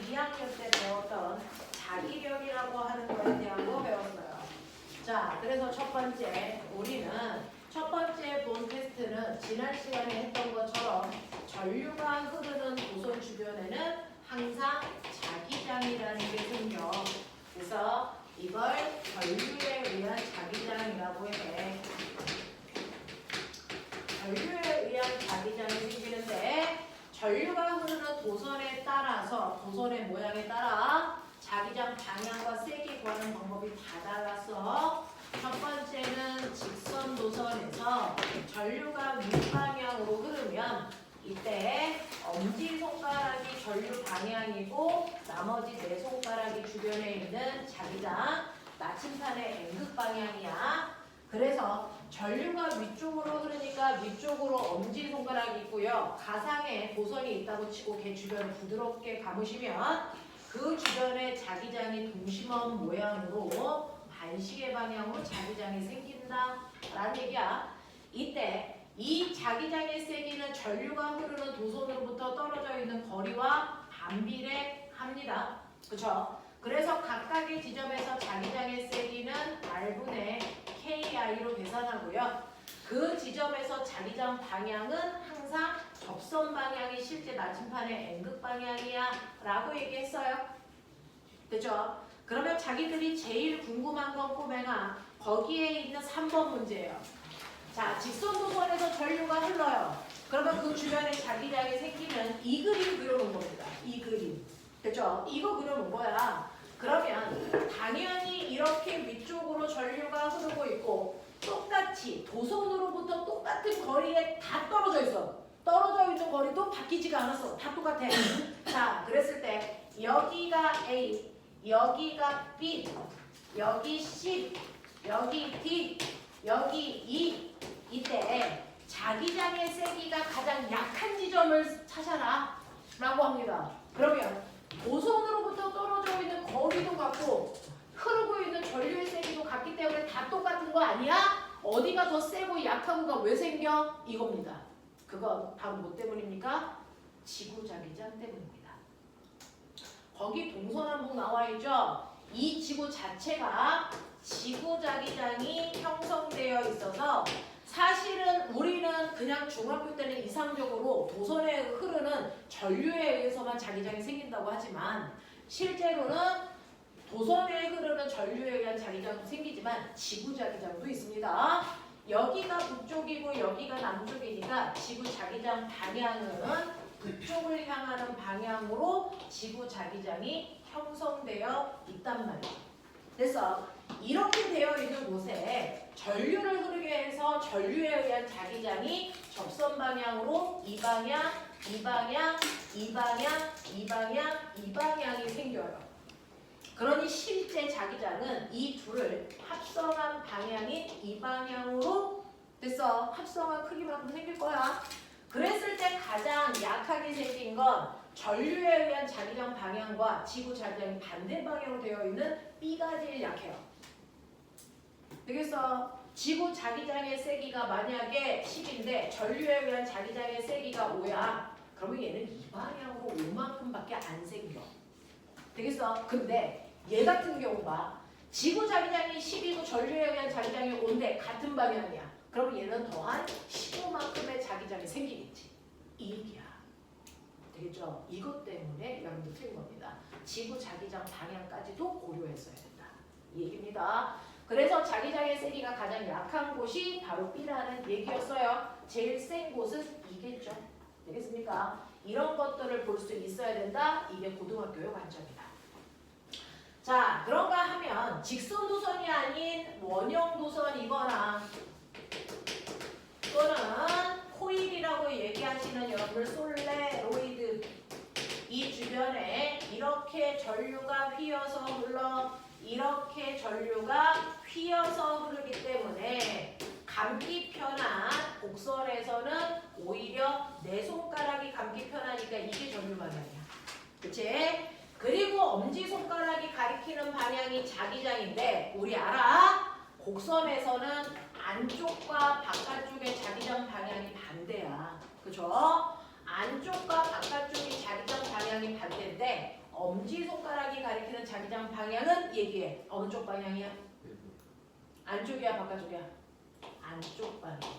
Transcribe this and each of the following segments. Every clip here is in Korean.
2학년 때 배웠던 자기력이라고 하는 거에 대한 거 배웠어요. 자, 그래서 첫 번째 우리는 첫 번째 본 테스트는 지난 시간에 했던 것처럼 전류가 흐르는 도선 주변에는 항상 자기장이라는 게 생겨. 그래서 이걸 전류에 의한 자기장이라고 해. 전류에 의한 자기장이 생기는데 전류가 흐르는 도선에 따라서 도선의 모양에 따라 자기장 방향과 세기 구하는 방법이 다 달랐어. 첫 번째는 직선 도선에서 전류가 윗방향으로 흐르면 이때 엄지손가락이 전류 방향이고 나머지 네 손가락이 주변에 있는 자기장 나침판의 N극 방향이야. 그래서 전류가 위쪽으로 흐르니까 위쪽으로 엄지손가락이 있고요. 가상에 도선이 있다고 치고 걔 주변을 부드럽게 감으시면 그 주변에 자기장이 동심원 모양으로 반시계 방향으로 자기장이 생긴다 라는 얘기야. 이때 이 자기장의 세기는 전류가 흐르는 도선으로부터 떨어져 있는 거리와 반비례합니다. 그렇죠? 그래서 각각의 지점에서 자기장의 세기는 R분의 KI로 계산하고요. 그 지점에서 자기장 방향은 항상 접선 방향이 실제 나침판의 N극 방향이야 라고 얘기했어요. 그죠? 그러면 자기들이 제일 궁금한 건 꼬맹아 거기에 있는 3번 문제예요. 자, 직선 도선에서 전류가 흘러요. 그러면 그 주변에 자기장이 생기는 이 그림 그려놓은 겁니다. 이 그림. 그죠? 이거 그려놓은 거야. 그러면 당연히 이렇게 위쪽으로 전류가 흐르고 있고 똑같이 도선으로부터 똑같은 거리에 다 떨어져 있어. 떨어져 있는 거리도 바뀌지가 않았어. 다 똑같아. 자, 그랬을 때 여기가 A, 여기가 B, 여기 C, 여기 D, 여기 E. 이때 자기장의 세기가 가장 약한 지점을 찾아라 라고 합니다. 그러면 도선으로부터 떨어져 있는 거리도 같고 흐르고 있는 전류의 세기도 같기 때문에 다 똑같은 거 아니야? 어디가 더 세고 약하고가 왜 생겨? 이겁니다. 그건 바로 뭐 때문입니까? 지구자기장 때문입니다. 거기 동서남북 나와 있죠? 이 지구 자체가 지구자기장이 형성되어 있어서 사실은 우리는 그냥 중학교 때는 이상적으로 도선에 흐르는 전류에 의해서만 자기장이 생긴다고 하지만 실제로는 도선에 흐르는 전류에 의한 자기장도 생기지만 지구자기장도 있습니다. 여기가 북쪽이고 여기가 남쪽이니까 지구자기장 방향은 북쪽을 향하는 방향으로 지구자기장이 형성되어 있단 말이에요. 그래서 이렇게 되어 있는 곳에 전류를 흐르게 해서 전류에 의한 자기장이 접선 방향으로 이 방향, 이 방향, 이 방향, 이 방향, 이 방향이 생겨요. 그러니 실제 자기장은 이 둘을 합성한 방향인 이 방향으로 됐어. 합성한 크기만큼 생길 거야. 그랬을 때 가장 약하게 생긴 건 전류에 의한 자기장 방향과 지구 자기장이 반대 방향으로 되어 있는 B가 제일 약해요. 되겠어? 지구 자기장의 세기가 만약에 10인데 전류에 의한 자기장의 세기가 5야. 그러면 얘는 이 방향으로 5만큼밖에 안 생겨. 되겠어? 근데 얘 같은 경우 봐. 지구 자기장이 10이고 전류에 의한 자기장이 5인데 같은 방향이야. 그러면 얘는 더한 15만큼의 자기장이 생기겠지. 이 얘기야. 되겠죠? 이것 때문에 여러분들 틀린 겁니다. 지구 자기장 방향까지도 고려했어야 된다. 이 얘기입니다. 그래서 자기장의 세기가 가장 약한 곳이 바로 B라는 얘기였어요. 제일 센 곳은 이겠죠. 되겠습니까? 이런 것들을 볼 수 있어야 된다. 이게 고등학교의 관점이다. 자, 그런가 하면 직선 도선이 아닌 원형 도선이거나 또는 코일이라고 얘기하시는 여러분들 솔레로이드 이 주변에 이렇게 전류가 휘어서 흘러 이렇게 전류가 휘어서 흐르기 때문에 감기 편한 곡선에서는 오히려 내 손가락이 감기 편하니까 이게 전류 방향이야. 그치? 그리고 엄지손가락이 가리키는 방향이 자기장인데 우리 알아? 곡선에서는 안쪽과 바깥쪽의 자기장 방향이 반대야. 그죠? 안쪽과 바깥쪽의 자기장 방향이 반대인데 엄지손가락이 가리키는 자기장 방향은 얘기해. 어느 쪽 방향이야? 안쪽이야 바깥쪽이야? 안쪽 방향이야.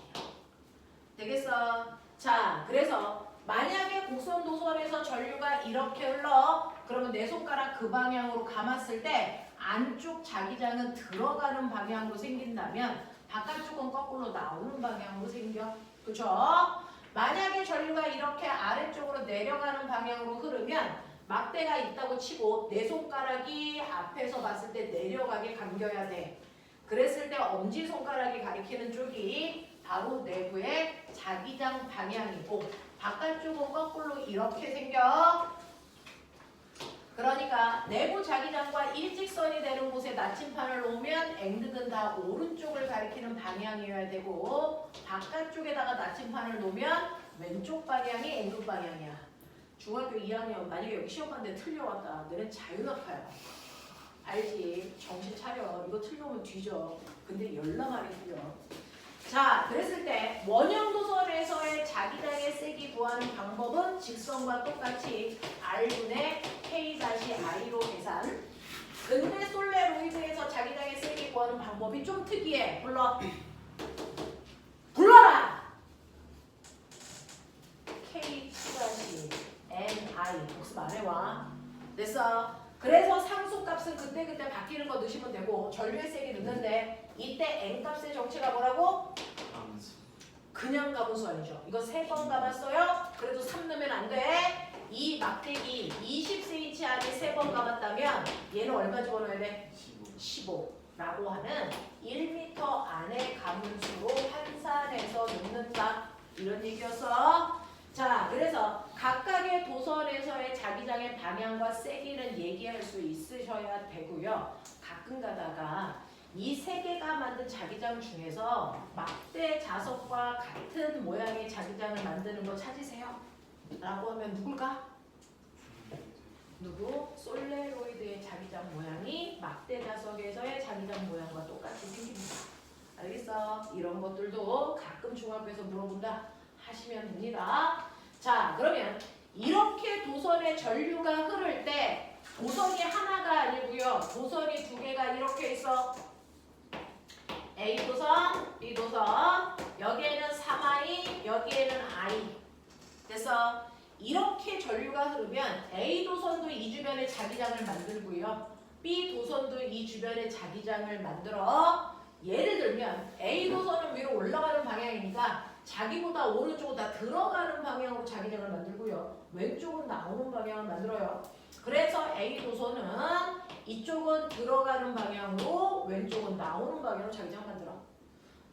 되겠어? 자, 그래서 만약에 곡선 도선에서 전류가 이렇게 흘러 그러면 내 손가락 그 방향으로 감았을 때 안쪽 자기장은 들어가는 방향으로 생긴다면 바깥쪽은 거꾸로 나오는 방향으로 생겨. 그쵸? 만약에 전류가 이렇게 아래쪽으로 내려가는 방향으로 흐르면 막대가 있다고 치고 내 손가락이 앞에서 봤을 때 내려가게 감겨야 돼. 그랬을 때 엄지손가락이 가리키는 쪽이 바로 내부의 자기장 방향이고 바깥쪽은 거꾸로 이렇게 생겨. 그러니까 내부 자기장과 일직선이 되는 곳에 나침판을 놓으면 앵극은 다 오른쪽을 가리키는 방향이어야 되고 바깥쪽에다가 나침판을 놓으면 왼쪽 방향이 앵극 방향이야. 중학교 2학년 만약에 여기 시험 봤는데 틀려왔다. 너는 자유낙하야. 알지? 정신 차려. 이거 틀려오면 뒤져. 근데 열나 말이 틀려. 자, 그랬을 때 원형도선에서의 자기장의 세기 구하는 방법은 직선과 똑같이 R분의 K-I로 계산. 근데 솔레로이드에서 자기장의 세기 구하는 방법이 좀 특이해. 불러라! K-Ni 복습 안 해와. 됐어? 그래서 상수값은 그때그때 바뀌는 거 넣으시면 되고 전류의 세기 넣는데 이때 N값의 정체가 뭐라고? 그냥 가분수 아니죠. 이거 3번 가봤어요? 그래도 3 넣으면 안 돼. 이 막대기 20cm 안에 3번 가봤다면 얘는 얼마 집어넣어야 돼? 15라고 하는 1m 안에 가분수로 환산해서 넣는다. 이런 얘기였어. 자, 그래서 각각의 도선에서의 자기장의 방향과 세기는 얘기할 수 있으셔야 되고요. 가끔 가다가 이 3개가 만든 자기장 중에서 막대 자석과 같은 모양의 자기장을 만드는 거 찾으세요. 라고 하면 누굴까? 누구? 솔레로이드의 자기장 모양이 막대 자석에서의 자기장 모양과 똑같이 생깁니다. 알겠어? 이런 것들도 가끔 중학교에서 물어본다 하시면 됩니다. 자, 그러면 이렇게 도선에 전류가 흐를 때 도선이 하나가 아니고요. 도선이 2개가 이렇게 있어. A도선, B도선, 여기에는 3I, 여기에는 I. 그래서 이렇게 전류가 흐르면 A도선도 이 주변에 자기장을 만들고요. B도선도 이 주변에 자기장을 만들어. 예를 들면 A도선은 위로 올라가는 방향이니까 자기보다 오른쪽은 다 들어가는 방향으로 자기장을 만들고요. 왼쪽은 나오는 방향을 만들어요. 그래서 A도선은 이쪽은 들어가는 방향으로 왼쪽은 나오는 방향으로 자기장을 만들어.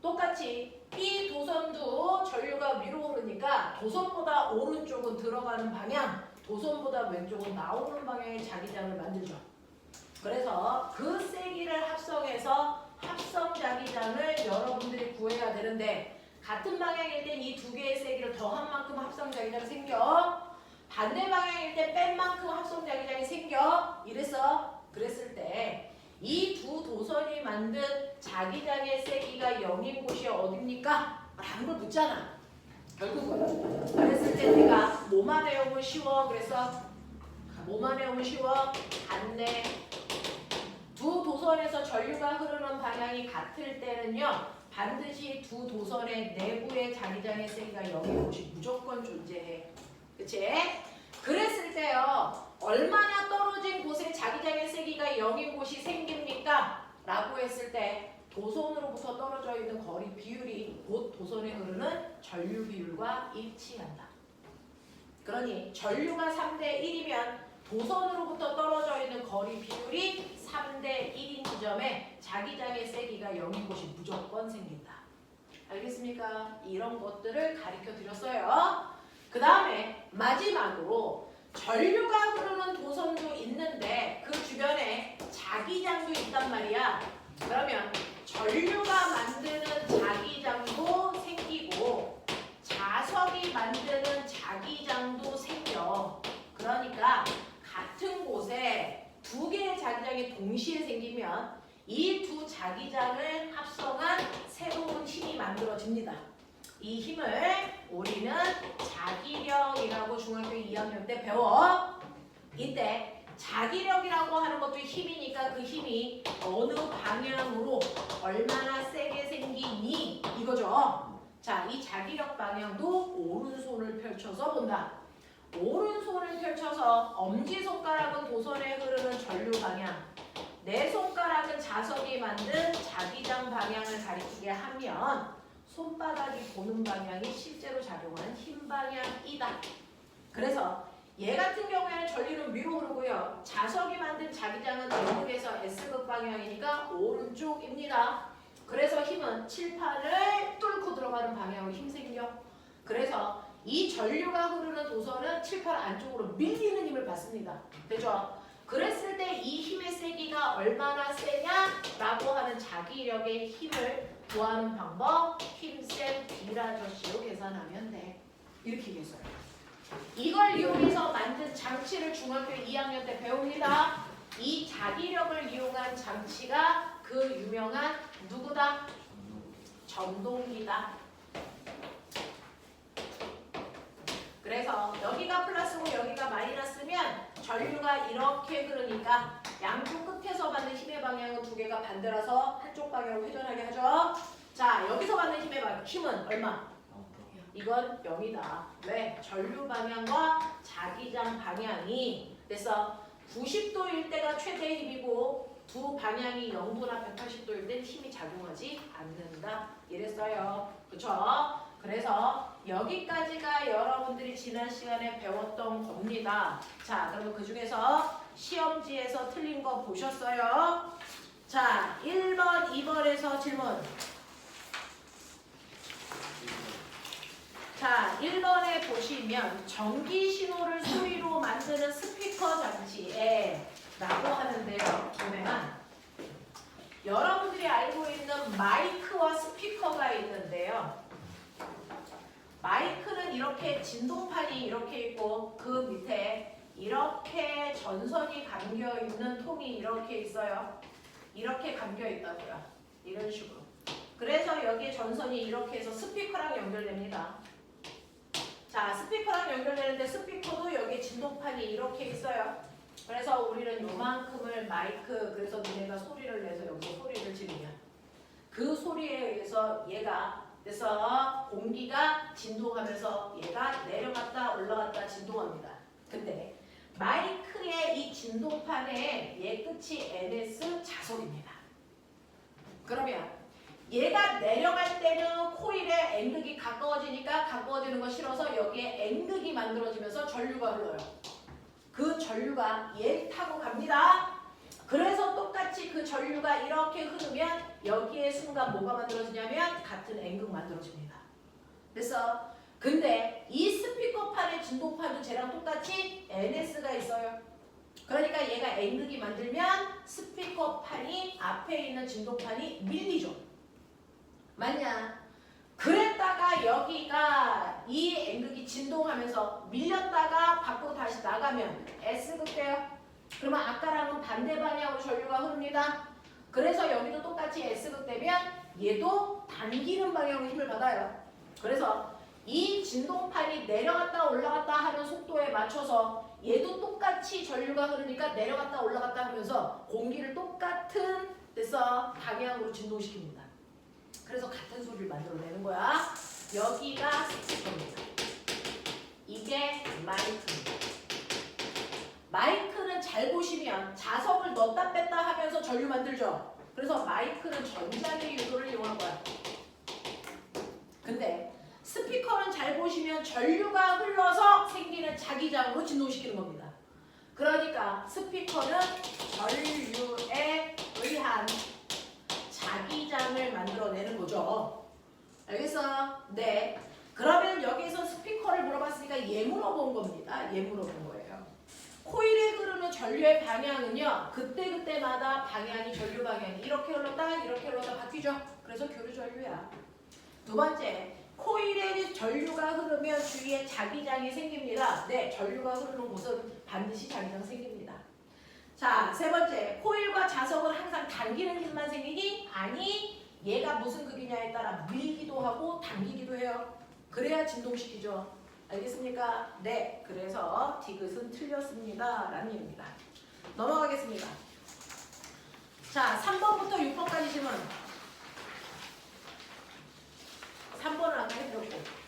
똑같이 B도선도 전류가 위로 오르니까 도선보다 오른쪽은 들어가는 방향, 도선보다 왼쪽은 나오는 방향의 자기장을 만들죠. 그래서 그 세기를 합성해서 합성 자기장을 여러분들이 구해야 되는데 같은 방향일 땐 이 2개의 세기를 더한 만큼 합성 자기장이 생겨. 반대 방향일 때 뺀 만큼 합성 자기장이 생겨. 이래서 그랬을 때 이 두 도선이 만든 자기장의 세기가 0인 곳이 어딥니까? 라는 걸 묻잖아. 결국은 그랬을 때 내가 뭐만 외우면 쉬워. 그래서 뭐만 외우면 쉬워. 반대. 두 도선에서 전류가 흐르는 방향이 같을 때는요. 반드시 두 도선의 내부의 자기장의 세기가 0인 곳이 무조건 존재해. 그치? 그랬을 때요. 얼마나 떨어진 곳에 자기장의 세기가 0인 곳이 생깁니까? 라고 했을 때 도선으로부터 떨어져 있는 거리 비율이 곧 도선에 흐르는 전류 비율과 일치한다. 그러니 전류가 3대 1이면 도선으로부터 떨어져 있는 거리 비율이 3대 1인 지점에 자기장의 세기가 0인 곳이 무조건 생긴다. 알겠습니까? 이런 것들을 가르쳐 드렸어요. 그 다음에 마지막으로 전류가 흐르는 도선도 있는데 그 주변에 자기장도 있단 말이야. 그러면 전류가 만드는 자기장도 생기고 자석이 만드는 자기장도 생겨. 그러니까 같은 곳에 2개의 자기장이 동시에 생기면 이 두 자기장을 합성한 새로운 힘이 만들어집니다. 이 힘을 우리는 자기력이라고 중학교 2학년 때 배워. 이때 자기력이라고 하는 것도 힘이니까 그 힘이 어느 방향으로 얼마나 세게 생기니 이거죠. 자, 이 자기력 방향도 오른손을 펼쳐서 본다. 오른손을 펼쳐서 엄지손가락은 도선에 흐르는 전류 방향, 내 손가락은 자석이 만든 자기장 방향을 가리키게 하면 손바닥이 보는 방향이 실제로 작용하는 힘 방향이다. 그래서 얘 같은 경우에는 전류는 위로 흐르고요. 자석이 만든 자기장은 N극에서 S극 방향이니까 오른쪽입니다. 그래서 힘은 칠판을 뚫고 들어가는 방향으로 힘 생겨. 그래서 이 전류가 흐르는 도선은 칠판 안쪽으로 밀리는 힘을 받습니다. 되죠? 그랬을 때 이 힘의 세기가 얼마나 세냐라고 하는 자기력의 힘을 구하는 방법, 힘센 B라저씨로 계산하면 돼. 이렇게 계산해요. 이걸 이용해서 만든 장치를 중학교 2학년 때 배웁니다. 이 자기력을 이용한 장치가 그 유명한 누구다? 전동기다. 그래서 여기가 플러스고 여기가 마이너스면 전류가 이렇게 흐르니까 양쪽 끝에서 받는 힘의 방향은 두 개가 반대라서 한쪽 방향으로 회전하게 하죠. 자, 여기서 받는 힘은 얼마? 이건 0이다. 왜? 전류 방향과 자기장 방향이 그래서 90도일 때가 최대 힘이고 두 방향이 0도나 180도일 때 힘이 작용하지 않는다. 이랬어요. 그쵸? 그래서 여기까지가 여러분들이 지난 시간에 배웠던 겁니다. 자, 그러면 그 중에서 시험지에서 틀린 거 보셨어요? 자, 1번, 2번에서 질문. 자, 1번에 보시면 전기 신호를 소리로 만드는 스피커 장치에 라고 하는데요. 보면 여러분들이 알고 있는 마이크와 스피커가 있는데요. 마이크는 이렇게 진동판이 이렇게 있고 그 밑에 이렇게 전선이 감겨 있는 통이 이렇게 있어요. 이렇게 감겨 있다고요. 이런 식으로. 그래서 여기에 전선이 이렇게 해서 스피커랑 연결됩니다. 자, 스피커랑 연결되는데 스피커도 여기에 진동판이 이렇게 있어요. 그래서 우리는 요만큼을 마이크, 그래서 너네가 소리를 내서 여기서 소리를 지르면 그 소리에 의해서 얘가 그래서 공기가 진동하면서 얘가 내려갔다 올라갔다 진동합니다. 근데 마이크의 이 진동판의 얘 끝이 NS 자석입니다. 그러면 얘가 내려갈 때는 코일에 N극이 가까워지니까 가까워지는 거 싫어서 여기에 N극이 만들어지면서 전류가 흘러요. 그 전류가 얘 타고 갑니다. 그래서 똑같이 그 전류가 이렇게 흐르면 여기에 순간 뭐가 만들어지냐면 같은 N극 만들어집니다. 그래서 근데 이 스피커판의 진동판도 쟤랑 똑같이 NS가 있어요. 그러니까 얘가 N극이 만들면 스피커판이 앞에 있는 진동판이 밀리죠. 맞냐? 그랬다가 여기가 이 N극이 진동하면서 밀렸다가 밖으로 다시 나가면 S극 돼요. 그러면 아까랑은 반대 방향으로 전류가 흐릅니다. 그래서 여기도 똑같이 S극 되면 얘도 당기는 방향으로 힘을 받아요. 그래서 이 진동판이 내려갔다 올라갔다 하는 속도에 맞춰서 얘도 똑같이 전류가 흐르니까 내려갔다 올라갔다 하면서 공기를 똑같은 데서 방향으로 진동시킵니다. 그래서 같은 소리를 만들어내는 거야. 여기가 스피커입니다. 이게 마이크입니다. 마이크는 잘 보시면 자석을 넣었다 뺐다 하면서 전류 만들죠. 그래서 마이크는 전자의 유도를 이용한 거야. 근데 스피커는 잘 보시면 전류가 흘러서 생기는 자기장으로 진동시키는 겁니다. 그러니까 스피커는 전류에 의한 자기장을 만들어내는 거죠. 알겠어? 네. 그러면 여기서 스피커를 물어봤으니까 얘 물어본 겁니다. 얘 물어본 거예요. 코일에 흐르는 전류의 방향은요. 그때그때마다 방향이 전류 방향이 이렇게 흘렀다 바뀌죠. 그래서 교류 전류야. 두 번째, 코일에 전류가 흐르면 주위에 자기장이 생깁니다. 네, 전류가 흐르는 곳은 반드시 자기장 생깁니다. 자, 세 번째, 코일과 자석은 항상 당기는 힘만 생기니? 아니, 얘가 무슨 극이냐에 따라 밀기도 하고 당기기도 해요. 그래야 진동시키죠. 알겠습니까? 네, 그래서 디귿은 틀렸습니다. 라는 얘기입니다. 넘어가겠습니다. 자, 3번부터 6번까지 질문. 3번은 아까 해드렸고.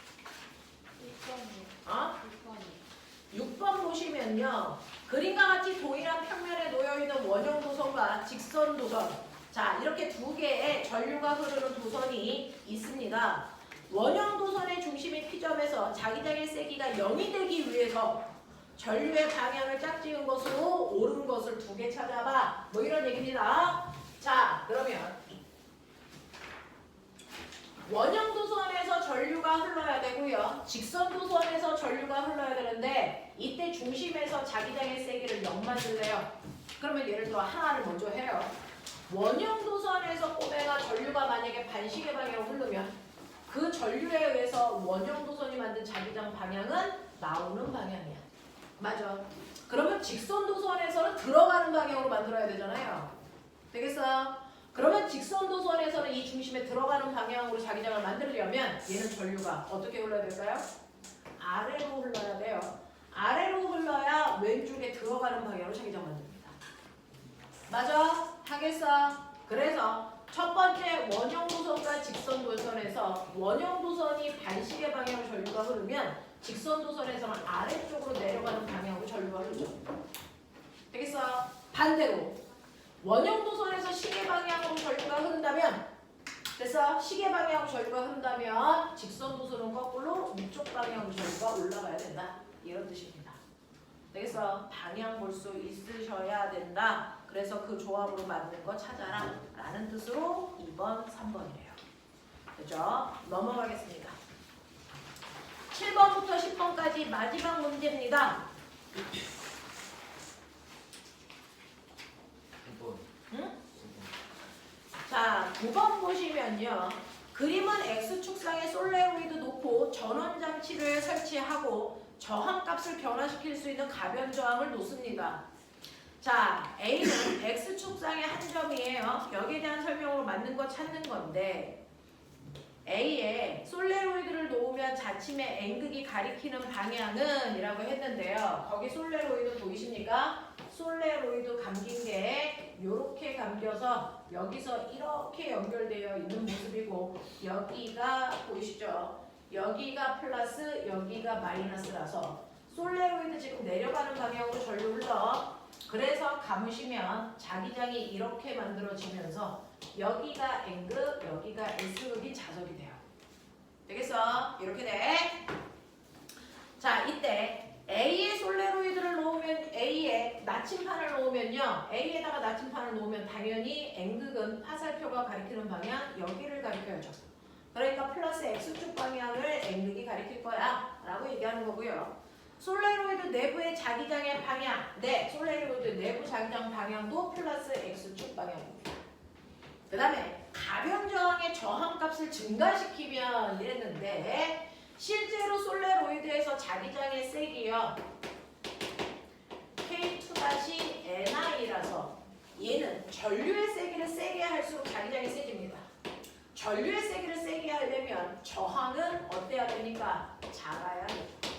6번 보시면요. 그림과 같이 동일한 평면에 놓여있는 원형 도선과 직선 도선. 자, 이렇게 두 개의 전류가 흐르는 도선이 있습니다. 원형 도선의 중심이 P점에서 자기장의 세기가 0이 되기 위해서 전류의 방향을 짝지은 것으로 옳은 것을 두 개 찾아봐. 뭐 이런 얘기입니다. 자, 그러면 원형 도선에서 전류가 흘러야 되고요. 직선 도선에서 전류가 흘러야 되는데 이때 중심에서 자기장의 세기를 0 만들래요. 그러면 예를 들어 하나를 먼저 해요. 원형 도선에서 꼬매가 전류가 만약에 반시계 방향으로 흐르면 그 전류에 의해서 원형 도선이 만든 자기장 방향은 나오는 방향이야. 맞아. 그러면 직선 도선에서는 들어가는 방향으로 만들어야 되잖아요. 되겠어요? 그러면 직선 도선에서는 이 중심에 들어가는 방향으로 자기장을 만들려면 얘는 전류가 어떻게 흘러야 될까요? 아래로 흘러야 돼요. 아래로 흘러야 왼쪽에 들어가는 방향으로 자기장 만듭니다. 맞아? 하겠어? 그래서 첫 번째 원형 도선과 직선 도선에서 원형 도선이 반시계 방향으로 전류가 흐르면 직선 도선에서는 아래쪽으로 내려가는 방향으로 전류가 흐르죠. 되겠어요? 반대로 원형 도선에서 시계 방향으로 전류가 흐른다면 그래서 시계 방향으로 전류가 흐른다면 직선 도선은 거꾸로 위쪽 방향으로 전류가 올라가야 된다. 이런 뜻입니다. 되겠어? 방향 볼 수 있으셔야 된다. 그래서 그 조합으로 만든 거 찾아라 라는 뜻으로 2번, 3번이래요. 그죠? 넘어가겠습니다. 7번부터 10번까지 마지막 문제입니다. 9번. 자, 9번 보시면요. 그림은 X축상에 솔레로이드 놓고 전원장치를 설치하고 저항값을 변화시킬 수 있는 가변 저항을 놓습니다. 자, A는 X축상의 한 점이에요. 여기에 대한 설명으로 맞는 거 찾는 건데 A에 솔레로이드를 놓으면 자침의 N극이 가리키는 방향은 이라고 했는데요. 거기 솔레로이드 보이십니까? 솔레로이드 감긴 게 이렇게 감겨서 여기서 이렇게 연결되어 있는 모습이고 여기가 보이시죠? 여기가 플러스 여기가 마이너스라서 솔레로이드 지금 내려가는 방향으로 전류 흘러. 그래서 감으시면 자기장이 이렇게 만들어지면서 여기가 N극, 여기가 S극이 자석이 돼요. 되겠어? 이렇게 돼. 자, 이때 A에 솔레로이드를 놓으면 A에 나침판을 놓으면요. A에다가 나침판을 놓으면 당연히 N극은 화살표가 가리키는 방향 여기를 가리켜야죠. 그러니까 플러스 X축 방향을 N극이 가리킬 거야 라고 얘기하는 거고요. 솔레로이드 내부의 자기장의 방향, 네, 솔레로이드 내부 자기장 방향도 플러스 X축 방향입니다. 그 다음에 가변 저항의 저항값을 증가시키면 이랬는데 실제로 솔레로이드에서 자기장의 세기요 K2-NI라서 얘는 전류의 세기를 세게 할수록 자기장이 세집니다. 전류의 세기를 세게 하려면 저항은 어때야 됩니까? 작아야 되죠.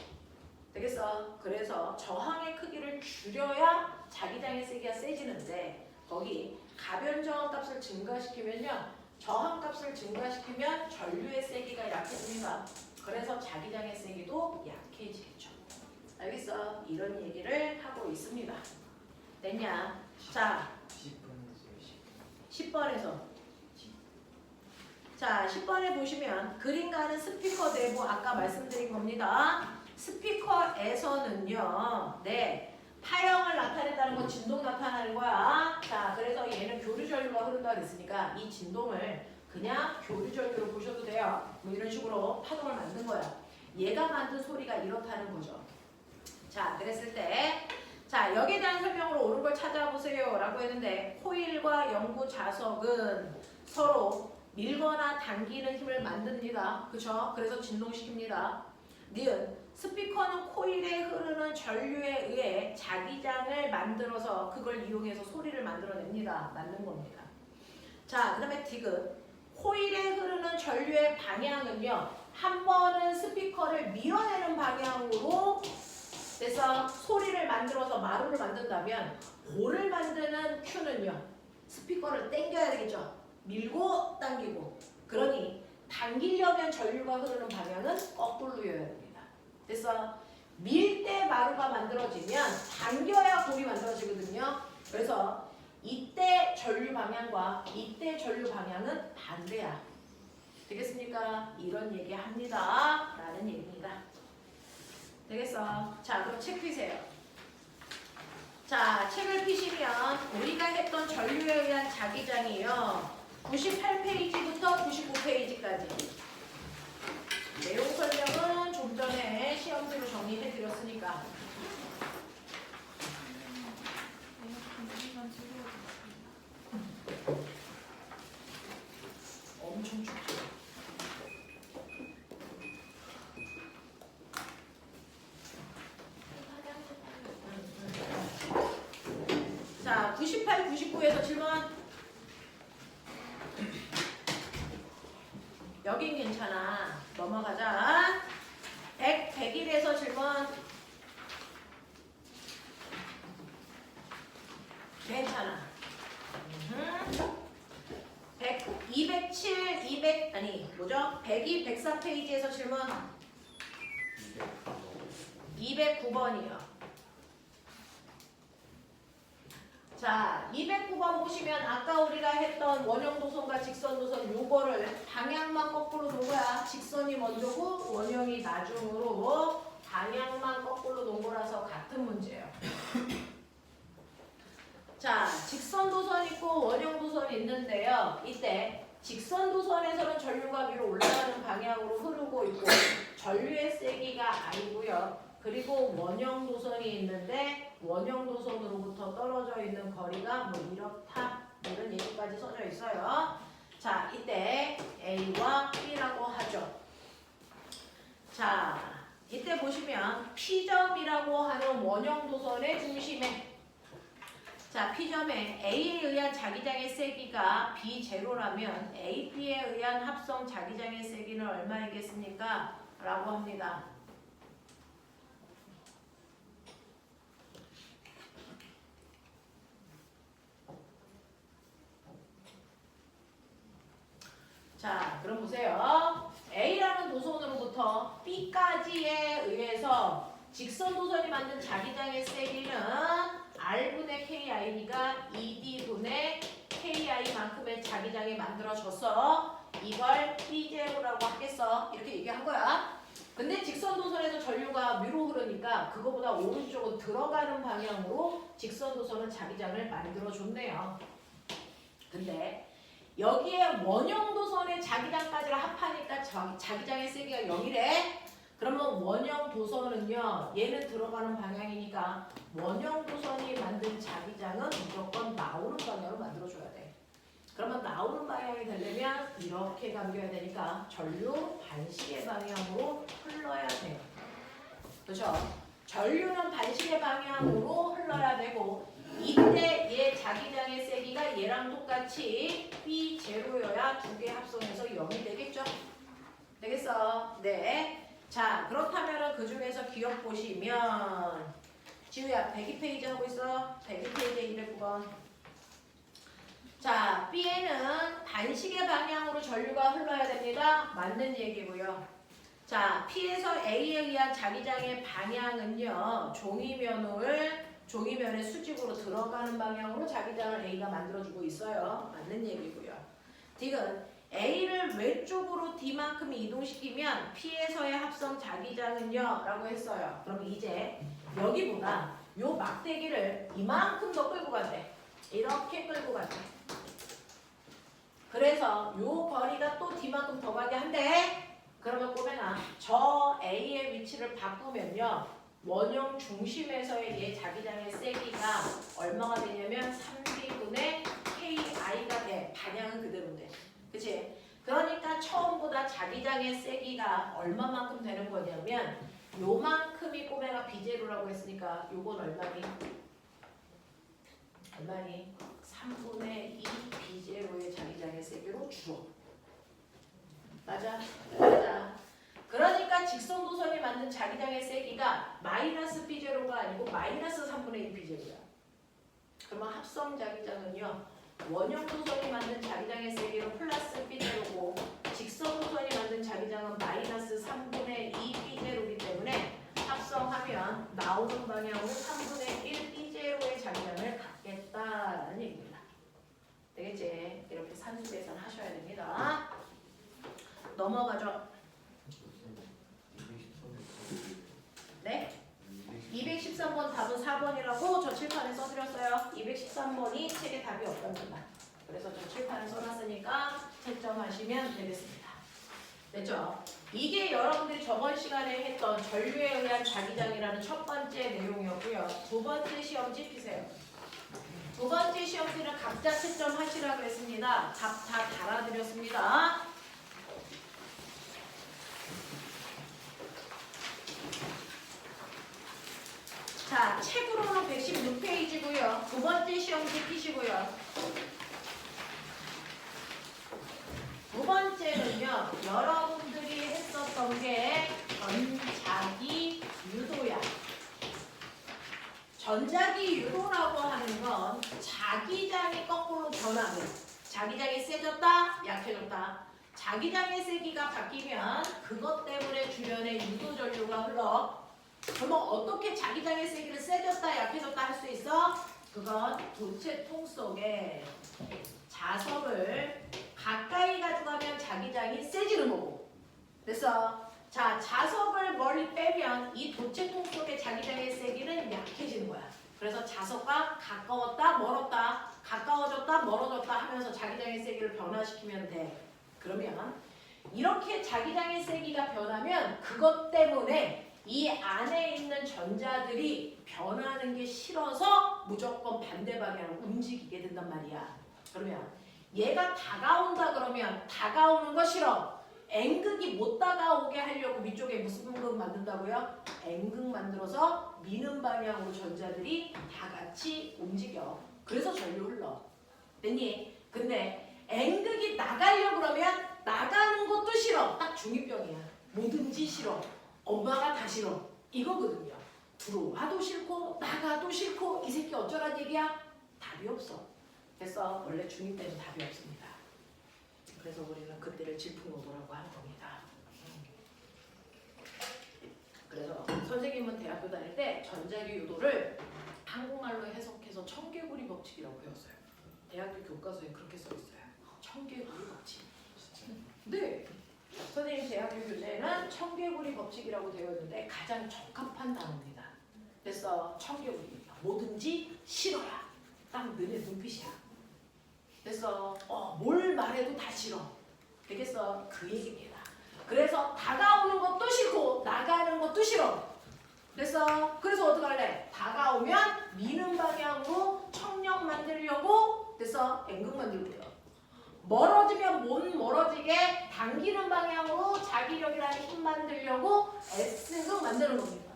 되겠어? 그래서 저항의 크기를 줄여야 자기장의 세기가 세지는데 거기 가변 저항값을 증가시키면요. 저항값을 증가시키면 전류의 세기가 약해집니다. 그래서 자기장의 세기도 약해지겠죠. 알겠어? 이런 얘기를 하고 있습니다. 됐냐? 자, 10번에서 자, 10번에 보시면 그림과는 스피커 내부 아까 말씀드린 겁니다. 스피커에서는요, 네, 파형을 나타낸다는 건 진동 나타나는 거야. 자, 그래서 얘는 교류 전류가 흐른다 그랬으니까 이 진동을 그냥 교류 전류로 보셔도 돼요. 뭐 이런 식으로 파동을 만든 거야. 얘가 만든 소리가 이렇다는 거죠. 자, 그랬을 때, 자, 여기에 대한 설명으로 옳은 걸 찾아보세요 라고 했는데 코일과 연구 자석은 서로 밀거나 당기는 힘을 만듭니다. 그쵸? 그래서 진동시킵니다. 니은 스피커는 코일에 흐르는 전류에 의해 자기장을 만들어서 그걸 이용해서 소리를 만들어냅니다. 맞는 겁니다. 자, 그 다음에 디귿 코일에 흐르는 전류의 방향은요. 한 번은 스피커를 밀어내는 방향으로 그래서 소리를 만들어서 마루를 만든다면 고를 만드는 Q는요. 스피커를 당겨야 되겠죠. 밀고 당기고. 그러니 당기려면 전류가 흐르는 방향은 거꾸로여야 됩니다. 그래서 밀 때 마루가 만들어지면 당겨야 골이 만들어지거든요. 그래서 이때 전류 방향과 이때 전류 방향은 반대야. 되겠습니까? 이런 얘기 합니다. 라는 얘기입니다. 되겠어? 자, 그럼 책 피세요. 자, 책을 피시면 우리가 했던 전류에 의한 자기장이요. 98페이지부터 99페이지까지. 내용 설명은 좀 전에 시험지로 정리해드렸으니까. 엄청 춥죠. 자, 98, 99에서 7번. 여긴 괜찮아. 넘어가자. 100, 101에서 7번. 괜찮아. 100, 207, 200, 아니, 뭐죠? 102, 104페이지에서 7번. 209번이요. 자, 209번 보시면 아까 우리가 했던 원형도선과 직선도선 요거를 방향만 거꾸로 놓은 거야. 직선이 먼저고 원형이 나중으로 방향만 거꾸로 놓은 거라서 같은 문제예요. 자, 직선도선 있고 원형도선 있는데요. 이때 직선도선에서는 전류가 위로 올라가는 방향으로 흐르고 있고 전류의 세기가 I고요. 그리고 원형 도선이 있는데 원형 도선으로부터 떨어져 있는 거리가 뭐 이렇다 이런 얘기까지 써져 있어요. 자, 이때 A와 B라고 하죠. 자, 이때 보시면 P점이라고 하는 원형 도선의 중심에 자, P점에 A에 의한 자기장의 세기가 B0라면 AB에 의한 합성 자기장의 세기는 얼마이겠습니까? 라고 합니다. 자, 그럼 보세요. A라는 도선으로부터 B까지에 의해서 직선 도선이 만든 자기장의 세기는 R분의 KI니까 ED분의 KI만큼의 자기장이 만들어져서 이걸 B0라고 하겠어. 이렇게 얘기한 거야. 근데 직선 도선에서 전류가 위로 흐르니까 그거보다 오른쪽으로 들어가는 방향으로 직선 도선은 자기장을 만들어줬네요. 근데 여기에 원형 도선의 자기장까지를 합하니까 자기장의 세기가 0이래. 그러면 원형 도선은요. 얘는 들어가는 방향이니까 원형 도선이 만든 자기장은 무조건 나오는 방향으로 만들어줘야 돼. 그러면 나오는 방향이 되려면 이렇게 감겨야 되니까 전류 반시계 방향으로 흘러야 돼. 그렇죠? 전류는 반시계 방향으로 흘러야 되고 이때 얘 자기장의 세기가 얘랑 똑같이 B0여야 두 개 합성해서 0이 되겠죠? 되겠어? 네. 자, 그렇다면 그 중에서 기억 보시면 지우야 102페이지 하고 있어. 102페이지에 209번. 자, B에는 반시계 방향으로 전류가 흘러야 됩니다. 맞는 얘기고요. 자, P에서 A에 의한 자기장의 방향은요. 종이면의 수직으로 들어가는 방향으로 자기장을 A가 만들어주고 있어요. 맞는 얘기고요. D는 A를 외쪽으로 D만큼 이동시키면 P에서의 합성 자기장은요 라고 했어요. 그럼 이제 여기보다 요 막대기를 이만큼 더 끌고 간대. 이렇게 끌고 간대. 그래서 요 거리가 또 D만큼 더 가게 한대. 그러면 꼬매나 저 A의 위치를 바꾸면요. 원형 중심에서의 얘 자기장의 세기가 얼마가 되냐면 3B분의 KI가 돼. 방향은 그대로인데. 그치? 그러니까 처음보다 자기장의 세기가 얼마만큼 되는 거냐면 요만큼이 꼬매가 B0라고 했으니까 요건 얼마니? 3분의 2 B0의 자기장의 세기로 줄어. 맞아? 맞아. 그러니까 직선도선이 만든 자기장의 세기가 마이너스 P0가 아니고 마이너스 3분의 1 P0이야. 그러면 합성 자기장은요. 원형도선이 만든 자기장의 세기는 플러스 P0고 직선도선이 만든 자기장은 마이너스 3분의 2 P0이기 때문에 합성하면 나오는 방향으로 3분의 1 P0의 자기장을 갖겠다라는 얘기입니다. 되겠지? 이렇게 산수 계산 하셔야 됩니다. 넘어가죠. 네? 213번 답은 4번이라고 저 칠판에 써드렸어요. 213번이 책에 답이 없답니다. 그래서 저 칠판에 써놨으니까 채점하시면 되겠습니다. 됐죠? 이게 여러분들이 저번 시간에 했던 전류에 의한 자기장이라는 첫 번째 내용이었고요. 두 번째 시험지 피세요. 두 번째 시험지는 각자 채점하시라고 했습니다. 답 다 달아드렸습니다. 자, 책으로는 116페이지고요. 두 번째 시험지 피시고요. 두 번째는요. 여러분들이 했었던 게 전자기 유도야. 전자기 유도라고 하는 건 자기장이 거꾸로 변하면 자기장이 세졌다, 약해졌다. 자기장의 세기가 바뀌면 그것 때문에 주변에 유도 전류가 흘러. 그러면 어떻게 자기장의 세기를 세졌다, 약해졌다 할 수 있어? 그건 도체통 속에 자석을 가까이 가져가면 자기장이 세지는 거고. 그래서 자, 자석을 멀리 빼면 이 도체통 속의 자기장의 세기는 약해지는 거야. 그래서 자석과 가까웠다, 멀었다, 가까워졌다, 멀어졌다 하면서 자기장의 세기를 변화시키면 돼. 그러면 이렇게 자기장의 세기가 변하면 그것 때문에 이 안에 있는 전자들이 변하는 게 싫어서 무조건 반대 방향으로 움직이게 된단 말이야. 그러면 얘가 다가온다 그러면 다가오는 거 싫어. N극이 못 다가오게 하려고 위쪽에 무슨 극 만든다고요? N극 만들어서 미는 방향으로 전자들이 다 같이 움직여. 그래서 전류 흘러. 됐니? 근데 N극이 나가려고 그러면 나가는 것도 싫어. 딱 중2병이야. 뭐든지 싫어. 엄마가 다 싫어. 이거거든요. 들어와도 싫고 나가도 싫고 이 새끼 어쩌란 얘기야? 답이 없어. 그래서 원래 중2 때는 답이 없습니다. 그래서 우리는 그때를 질풍노도라고 하는 겁니다. 그래서 선생님은 대학교 다닐 때 전자기 유도를 한국말로 해석해서 청개구리 법칙이라고 배웠어요. 대학교 교과서에 그렇게 써있어요. 청개구리 법칙. 네. 선생님 대학교 교재에는 청개구리 법칙이라고 되어 있는데 가장 적합한 단어입니다. 그래서 청개구리 뭐든지 싫어라. 딱 너네 눈빛이야. 그래서 뭘 말해도 다 싫어. 되겠어? 그 얘기입니다. 그래서 다가오는 것도 싫고 나가는 것도 싫어. 그래서 어떡할래? 다가오면 미는 방향으로 청력 만들려고 그래서 N극 만들고요. 멀어지면 못 멀어지게 당기는 방향으로 자기력이라는 힘 만들려고 S극 만드는 겁니다.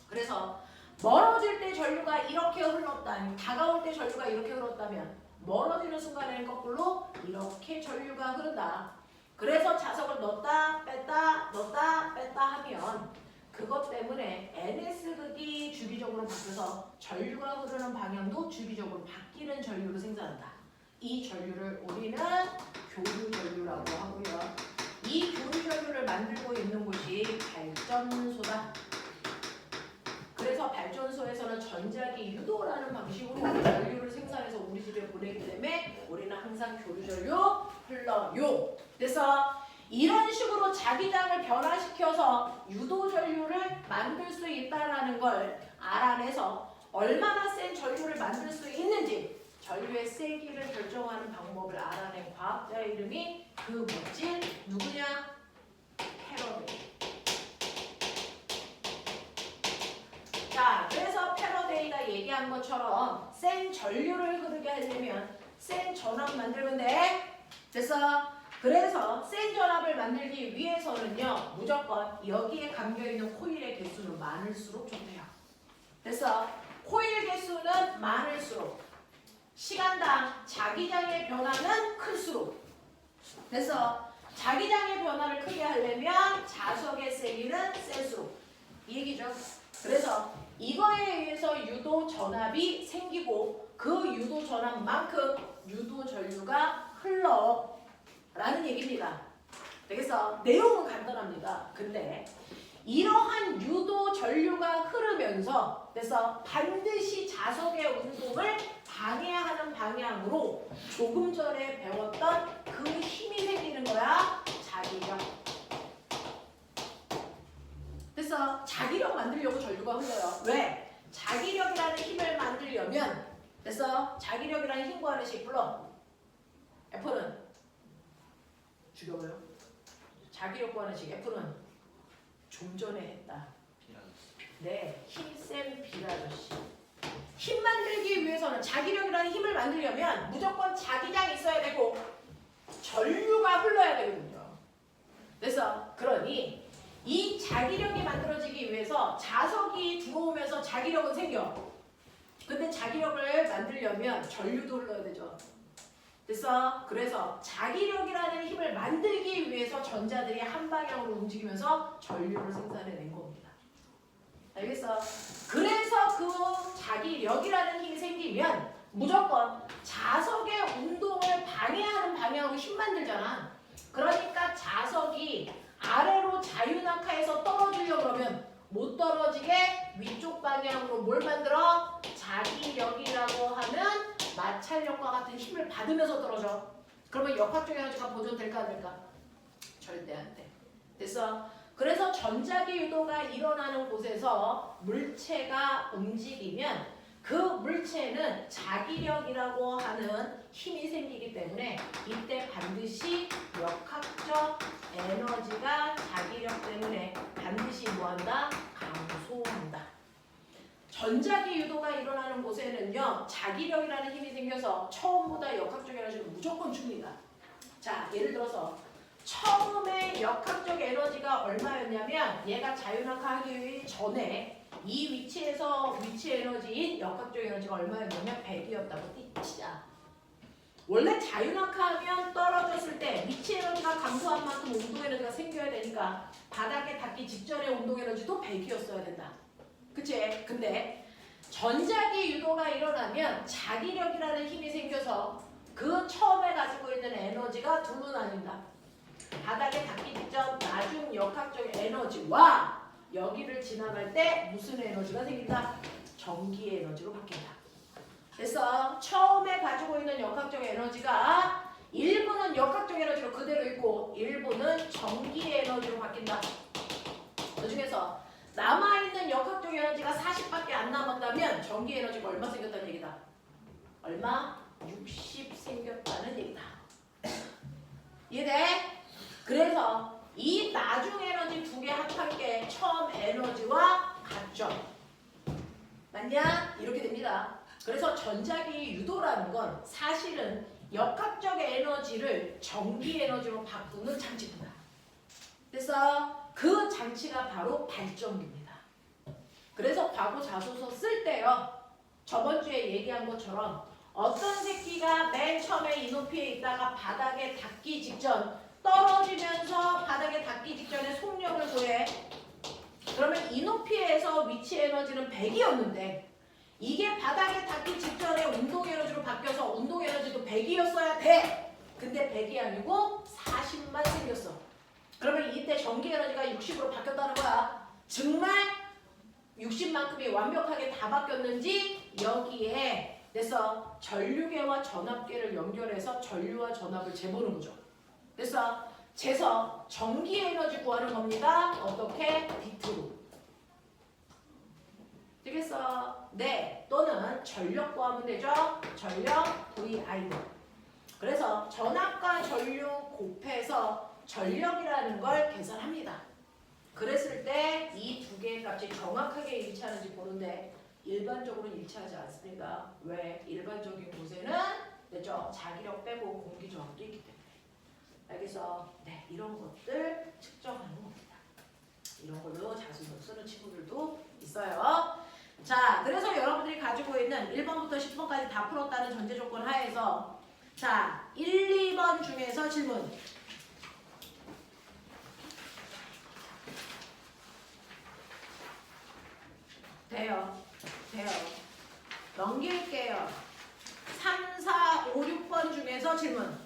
그래서 멀어질 때 전류가 이렇게 흘렀다. 다가올 때 전류가 이렇게 흘렀다면 멀어지는 순간에는 거꾸로 이렇게 전류가 흐른다. 그래서 자석을 넣었다 뺐다 넣었다 뺐다 하면 그것 때문에 NS극이 주기적으로 바뀌어서 전류가 흐르는 방향도 주기적으로 바뀌는 전류를 생산한다. 이 전류를 우리는 교류 전류라고 하고요. 이 교류 전류를 만들고 있는 곳이 발전소다. 그래서 발전소에서는 전자기 유도라는 방식으로 전류를 생산해서 우리 집에 보내기 때문에 우리는 항상 교류 전류 흘러요. 그래서 이런 식으로 자기장을 변화시켜서 유도 전류를 만들 수 있다는 걸 알아내서 얼마나 센 전류를 만들 수 있는지 전류의 세기를 결정하는 방법을 알아낸 과학자의 이름이 그 멋진 누구냐? 패러데이. 자, 그래서 패러데이가 얘기한 것처럼 센 전류를 흐르게 하려면 센 전압 만들면 돼. 그래서 센 전압을 만들기 위해서는요. 무조건 여기에 감겨있는 코일의 개수는 많을수록 좋대요. 그래서 코일 개수는 많을수록 시간당 자기장의 변화는 클수록 그래서 자기장의 변화를 크게 하려면 자석의 세기는 셀수록 이 얘기죠. 그래서 이거에 의해서 유도 전압이 생기고 그 유도 전압만큼 유도 전류가 흘러 라는 얘기입니다. 그래서 내용은 간단합니다. 근데 이러한 유도 전류가 흐르면서 그래서 반드시 자석의 운동을 방해하는 방향으로 조금 전에 배웠던 그 힘이 생기는 거야. 자기력. 그래서 자기력 만들려고 전류가 흘러요. 왜? 자기력이라는 힘을 만들려면 그래서 자기력이라는 힘 구하는 식 불러. F는 죽여버려. 자기력 구하는 식 F는 좀 전에 했다. 네, 힘센 비라저씨. 힘 만들기 위해서는 자기력이라는 힘을 만들려면 무조건 자기장이 있어야 되고 전류가 흘러야 되거든요. 그래서 그러니 이 자기력이 만들어지기 위해서 자석이 들어오면서 자기력은 생겨. 근데 자기력을 만들려면 전류도 흘러야 되죠. 그래서 자기력이라는 힘을 만들기 위해서 전자들이 한 방향으로 움직이면서 전류를 생산해낸 겁니다. 알겠어? 그래서 그 자기력이라는 힘이 생기면 무조건 자석의 운동을 방해하는 방향으로 힘 만들잖아. 그러니까 자석이 아래로 자유낙하해서 떨어지려고 그러면 못 떨어지게 위쪽 방향으로 뭘 만들어? 자기력이라고 하는 마찰력과 같은 힘을 받으면서 떨어져. 그러면 역학적 에너지가 보존될까 안 될까? 절대 안 돼. 됐어? 그래서 전자기 유도가 일어나는 곳에서 물체가 움직이면 그 물체는 자기력이라고 하는 힘이 생기기 때문에 이때 반드시 역학적 에너지가 자기력 때문에 반드시 뭐한다? 감소한다. 전자기 유도가 일어나는 곳에는요, 자기력이라는 힘이 생겨서 처음보다 역학적 에너지는 무조건 줍니다. 자, 예를 들어서 처음에 역학적 에너지가 얼마였냐면 얘가 자유낙하하기 전에 이 위치에서 위치 에너지인 역학적 에너지가 얼마였냐면 100이었다고 치자. 원래 자유낙하하면 떨어졌을 때 위치 에너지가 감소한 만큼 운동 에너지가 생겨야 되니까 바닥에 닿기 직전의 운동 에너지도 100이었어야 된다. 그치? 근데 전자기 유도가 일어나면 자기력이라는 힘이 생겨서 그 처음에 가지고 있는 에너지가 둘로 나뉜다. 바닥에 닿기 직전 나중 역학적 에너지와 여기를 지나갈 때 무슨 에너지가 생긴다? 전기 에너지로 바뀐다. 그래서 처음에 가지고 있는 역학적 에너지가 일부는 역학적 에너지로 그대로 있고 일부는 전기 에너지로 바뀐다. 그 중에서 남아있는 역학적 에너지가 40밖에 안 남았다면 전기 에너지가 얼마 생겼다는 얘기다. 얼마? 60 생겼다는 얘기다. 이해돼? 그래서 이 나중 에너지 두 개 합한 게 처음 에너지와 같죠. 맞냐? 이렇게 됩니다. 그래서 전자기 유도라는 건 사실은 역학적 에너지를 전기 에너지로 바꾸는 장치입니다. 그래서 그 장치가 바로 발전기입니다. 그래서 과거 자소서 쓸 때요. 저번 주에 얘기한 것처럼 어떤 새끼가 맨 처음에 이 높이에 있다가 바닥에 닿기 직전 떨어지면서 바닥에 닿기 직전에 속력을 구해. 그러면 이 높이에서 위치 에너지는 100이었는데 이게 바닥에 닿기 직전에 운동 에너지로 바뀌어서 운동 에너지도 100이었어야 돼. 근데 100이 아니고 40만 생겼어. 그러면 이때 전기 에너지가 60으로 바뀌었다는 거야. 정말 60만큼이 완벽하게 다 바뀌었는지 여기에 그래서 전류계와 전압계를 연결해서 전류와 전압을 재보는 거죠. 그래서 재서 전기 에너지 구하는 겁니다. 어떻게? 비트로. 되겠어? 네. 또는 전력 구하면 되죠. 전력 VI로. 그래서 전압과 전류 곱해서 전력이라는 걸 계산합니다. 그랬을 때 이 두 개의 값이 정확하게 일치하는지 보는데 일반적으로 일치하지 않습니다. 왜? 일반적인 곳에는 됐죠? 자기력 빼고 공기 저항도 있기 때문에. 알겠어? 네, 이런 것들 측정하는 겁니다. 이런 걸로 자소서 쓰는 친구들도 있어요. 자, 그래서 여러분들이 가지고 있는 1번부터 10번까지 다 풀었다는 전제 조건 하에서 자, 1, 2번 중에서 질문 돼요. 넘길게요. 3, 4, 5, 6번 중에서 질문.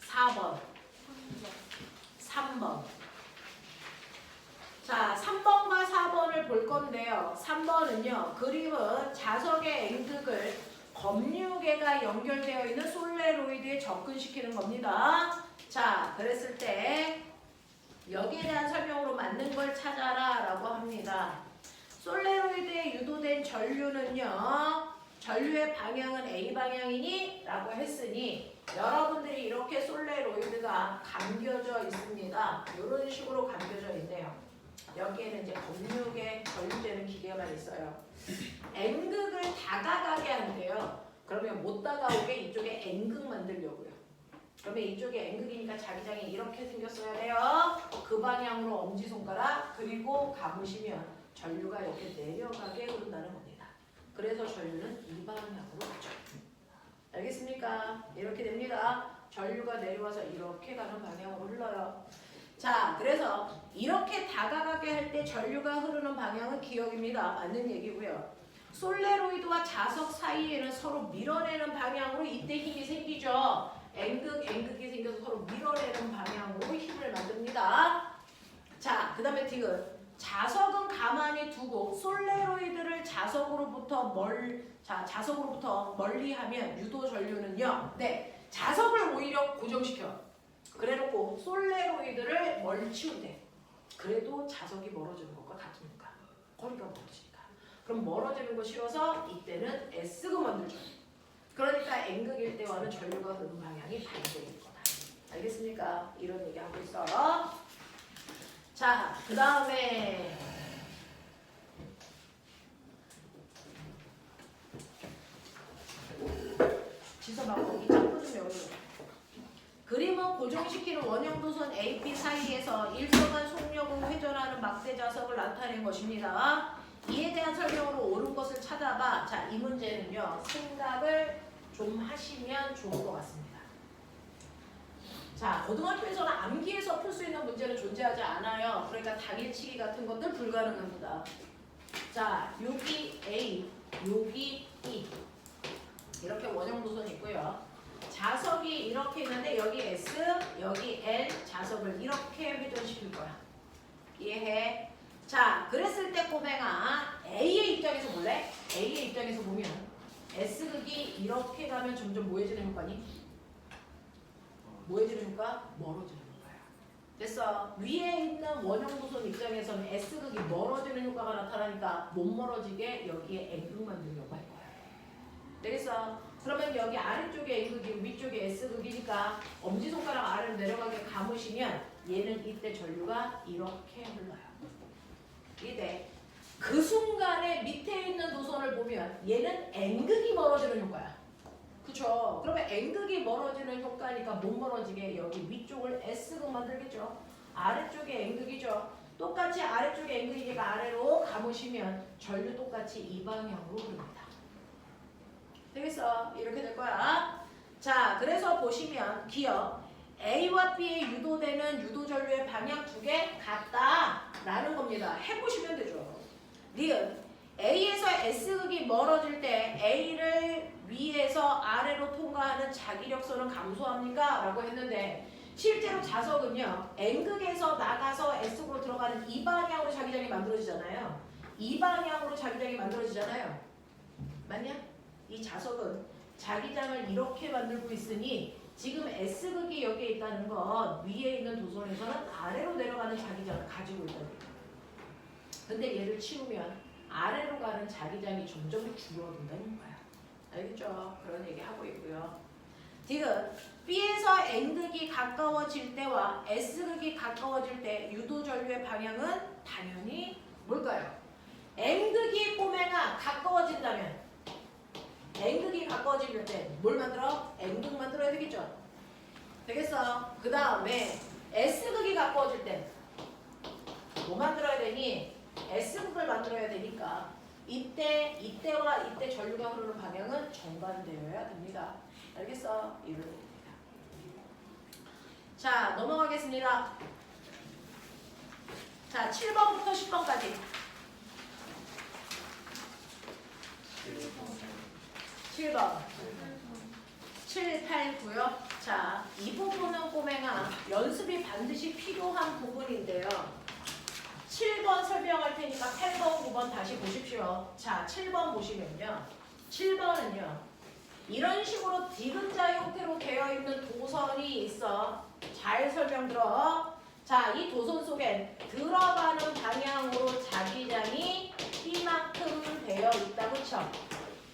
4번. 3번. 자, 3번과 4번을 볼 건데요. 3번은요. 그림은 자석의 N극을 검류계가 연결되어 있는 솔레로이드에 접근시키는 겁니다. 자, 그랬을 때 여기에 대한 설명으로 맞는 걸 찾아라 라고 합니다. 솔레로이드에 유도된 전류는요. 전류의 방향은 A방향이니? 라고 했으니 여러분들이 이렇게 솔레로이드가 감겨져 있습니다. 이런 식으로 감겨져 있네요. 여기에는 이제 검류계 전류되는 기계가 있어요. N극을 다가가게 한대요. 그러면 못 다가오게 이쪽에 N극 만들려고요. 그러면 이쪽에 N극이니까 자기장이 이렇게 생겼어야 돼요. 그 방향으로 엄지손가락 그리고 감으시면 전류가 이렇게 내려가게 흐른다는 겁니다. 그래서 전류는 이 방향으로 가죠. 알겠습니까? 이렇게 됩니다. 전류가 내려와서 이렇게 가는 방향으로 흘러요. 자, 그래서 이렇게 다가가게 할 때 전류가 흐르는 방향은 기억입니다. 맞는 얘기고요. 솔레로이드와 자석 사이에는 서로 밀어내는 방향으로 이때 힘이 생기죠. N극이 생겨서 서로 밀어내는 방향으로 힘을 만듭니다. 자, 그 다음에 디귿. 자석은 가만히 두고 솔레로이드를 자석으로부터 멀리하면 유도 전류는요. 네, 자석을 오히려 고정시켜. 그래놓고 솔레로이드를 멀치운대. 그래도 자석이 멀어지는 것과 같습니까? 거리가 멀어지니까. 그럼 멀어지는 거 싫어서 이때는 S극 만들죠. 그러니까 N극일 때와는 전류가 흐르는 방향이 반대일 거다. 알겠습니까? 이런 얘기하고 있어. 자, 그 다음에 지서봐 거기 참고 좀 외워요. 그림은 고정시키는 원형도선 AP 사이에서 일정한 속력으로 회전하는 막대 자석을 나타낸 것입니다. 이에 대한 설명으로 옳은 것을 찾아봐. 자, 이 문제는요. 생각을 좀 하시면 좋을 것 같습니다. 자, 고등학교에서는 암기해서 풀 수 있는 문제는 존재하지 않아요. 그러니까 당일치기 같은 것들 불가능합니다. 자, 여기 A, 여기 E 이렇게 원형도선이 있고요. 자석이 이렇게 있는데 여기 S, 여기 L 자석을 이렇게 회전시킬 거야. 이해해? 자, 그랬을 때 꼬맹아 A의 입장에서 볼래? A의 입장에서 보면 S극이 이렇게 가면 점점 뭐해지는 효과니? 뭐해지는 효과? 멀어지는 효과야. 됐어. 위에 있는 원형도선 입장에서는 S극이 멀어지는 효과가 나타나니까 못 멀어지게 여기에 N극 만들려고 할 거야. 되겠어? 그러면 여기 아래쪽에 N극이 위쪽에 S극이니까 엄지손가락 아래로 내려가게 감으시면 얘는 이때 전류가 이렇게 흘러요. 이때 그 순간에 밑에 있는 도선을 보면 얘는 N극이 멀어지는 효과야. 그쵸? 그러면 N극이 멀어지는 효과니까 못 멀어지게 여기 위쪽을 S극 만들겠죠. 아래쪽에 N극이죠. 똑같이 아래쪽에 N극이니까 아래로 감으시면 전류 똑같이 이 방향으로 흐릅니다. 되겠어? 이렇게 될 거야. 자, 그래서 보시면 기억 A와 B에 유도되는 유도 전류의 방향 두 개 같다라는 겁니다. 해보시면 되죠. 니은 A에서 S극이 멀어질 때 A를 위에서 아래로 통과하는 자기력선은 감소합니까? 라고 했는데 실제로 자석은요. N극에서 나가서 S극으로 들어가는 이 방향으로 자기장이 만들어지잖아요. 이 방향으로 자기장이 만들어지잖아요. 맞냐? 이 자석은 자기장을 이렇게 만들고 있으니 지금 S극이 여기에 있다는 건 위에 있는 도선에서는 아래로 내려가는 자기장을 가지고 있다는 거예요. 근데 얘를 치우면 아래로 가는 자기장이 점점 줄어든다는 거야. 알겠죠? 그런 얘기 하고 있고요. 지금 B에서 N극이 가까워질 때와 S극이 가까워질 때 유도 전류의 방향은 당연히 뭘까요? N극이 꼬매가 가까워진다면 N극이 가까워질 때 뭘 만들어? N극 만들어야 되겠죠? 되겠어? 그 다음에 S극이 가까워질 때 뭐 만들어야 되니? S극을 만들어야 되니까 이때와 이때 전류가 흐르는 방향은 정반대여야 됩니다. 알겠어? 이런 얘기입니다. 자, 넘어가겠습니다. 자, 7번부터 10번까지. 7번. 7, 8, 9요. 자, 이 부분은 꼬맹아 연습이 반드시 필요한 부분인데요. 7번 설명할 테니까 8번, 9번 다시 보십시오. 자, 7번 보시면요. 7번은요. 이런 식으로 디귿자 형태로 되어 있는 도선이 있어. 잘 설명 들어. 자, 이 도선 속엔 들어가는 방향으로 자기장이 B만큼 되어 있다. 그쵸?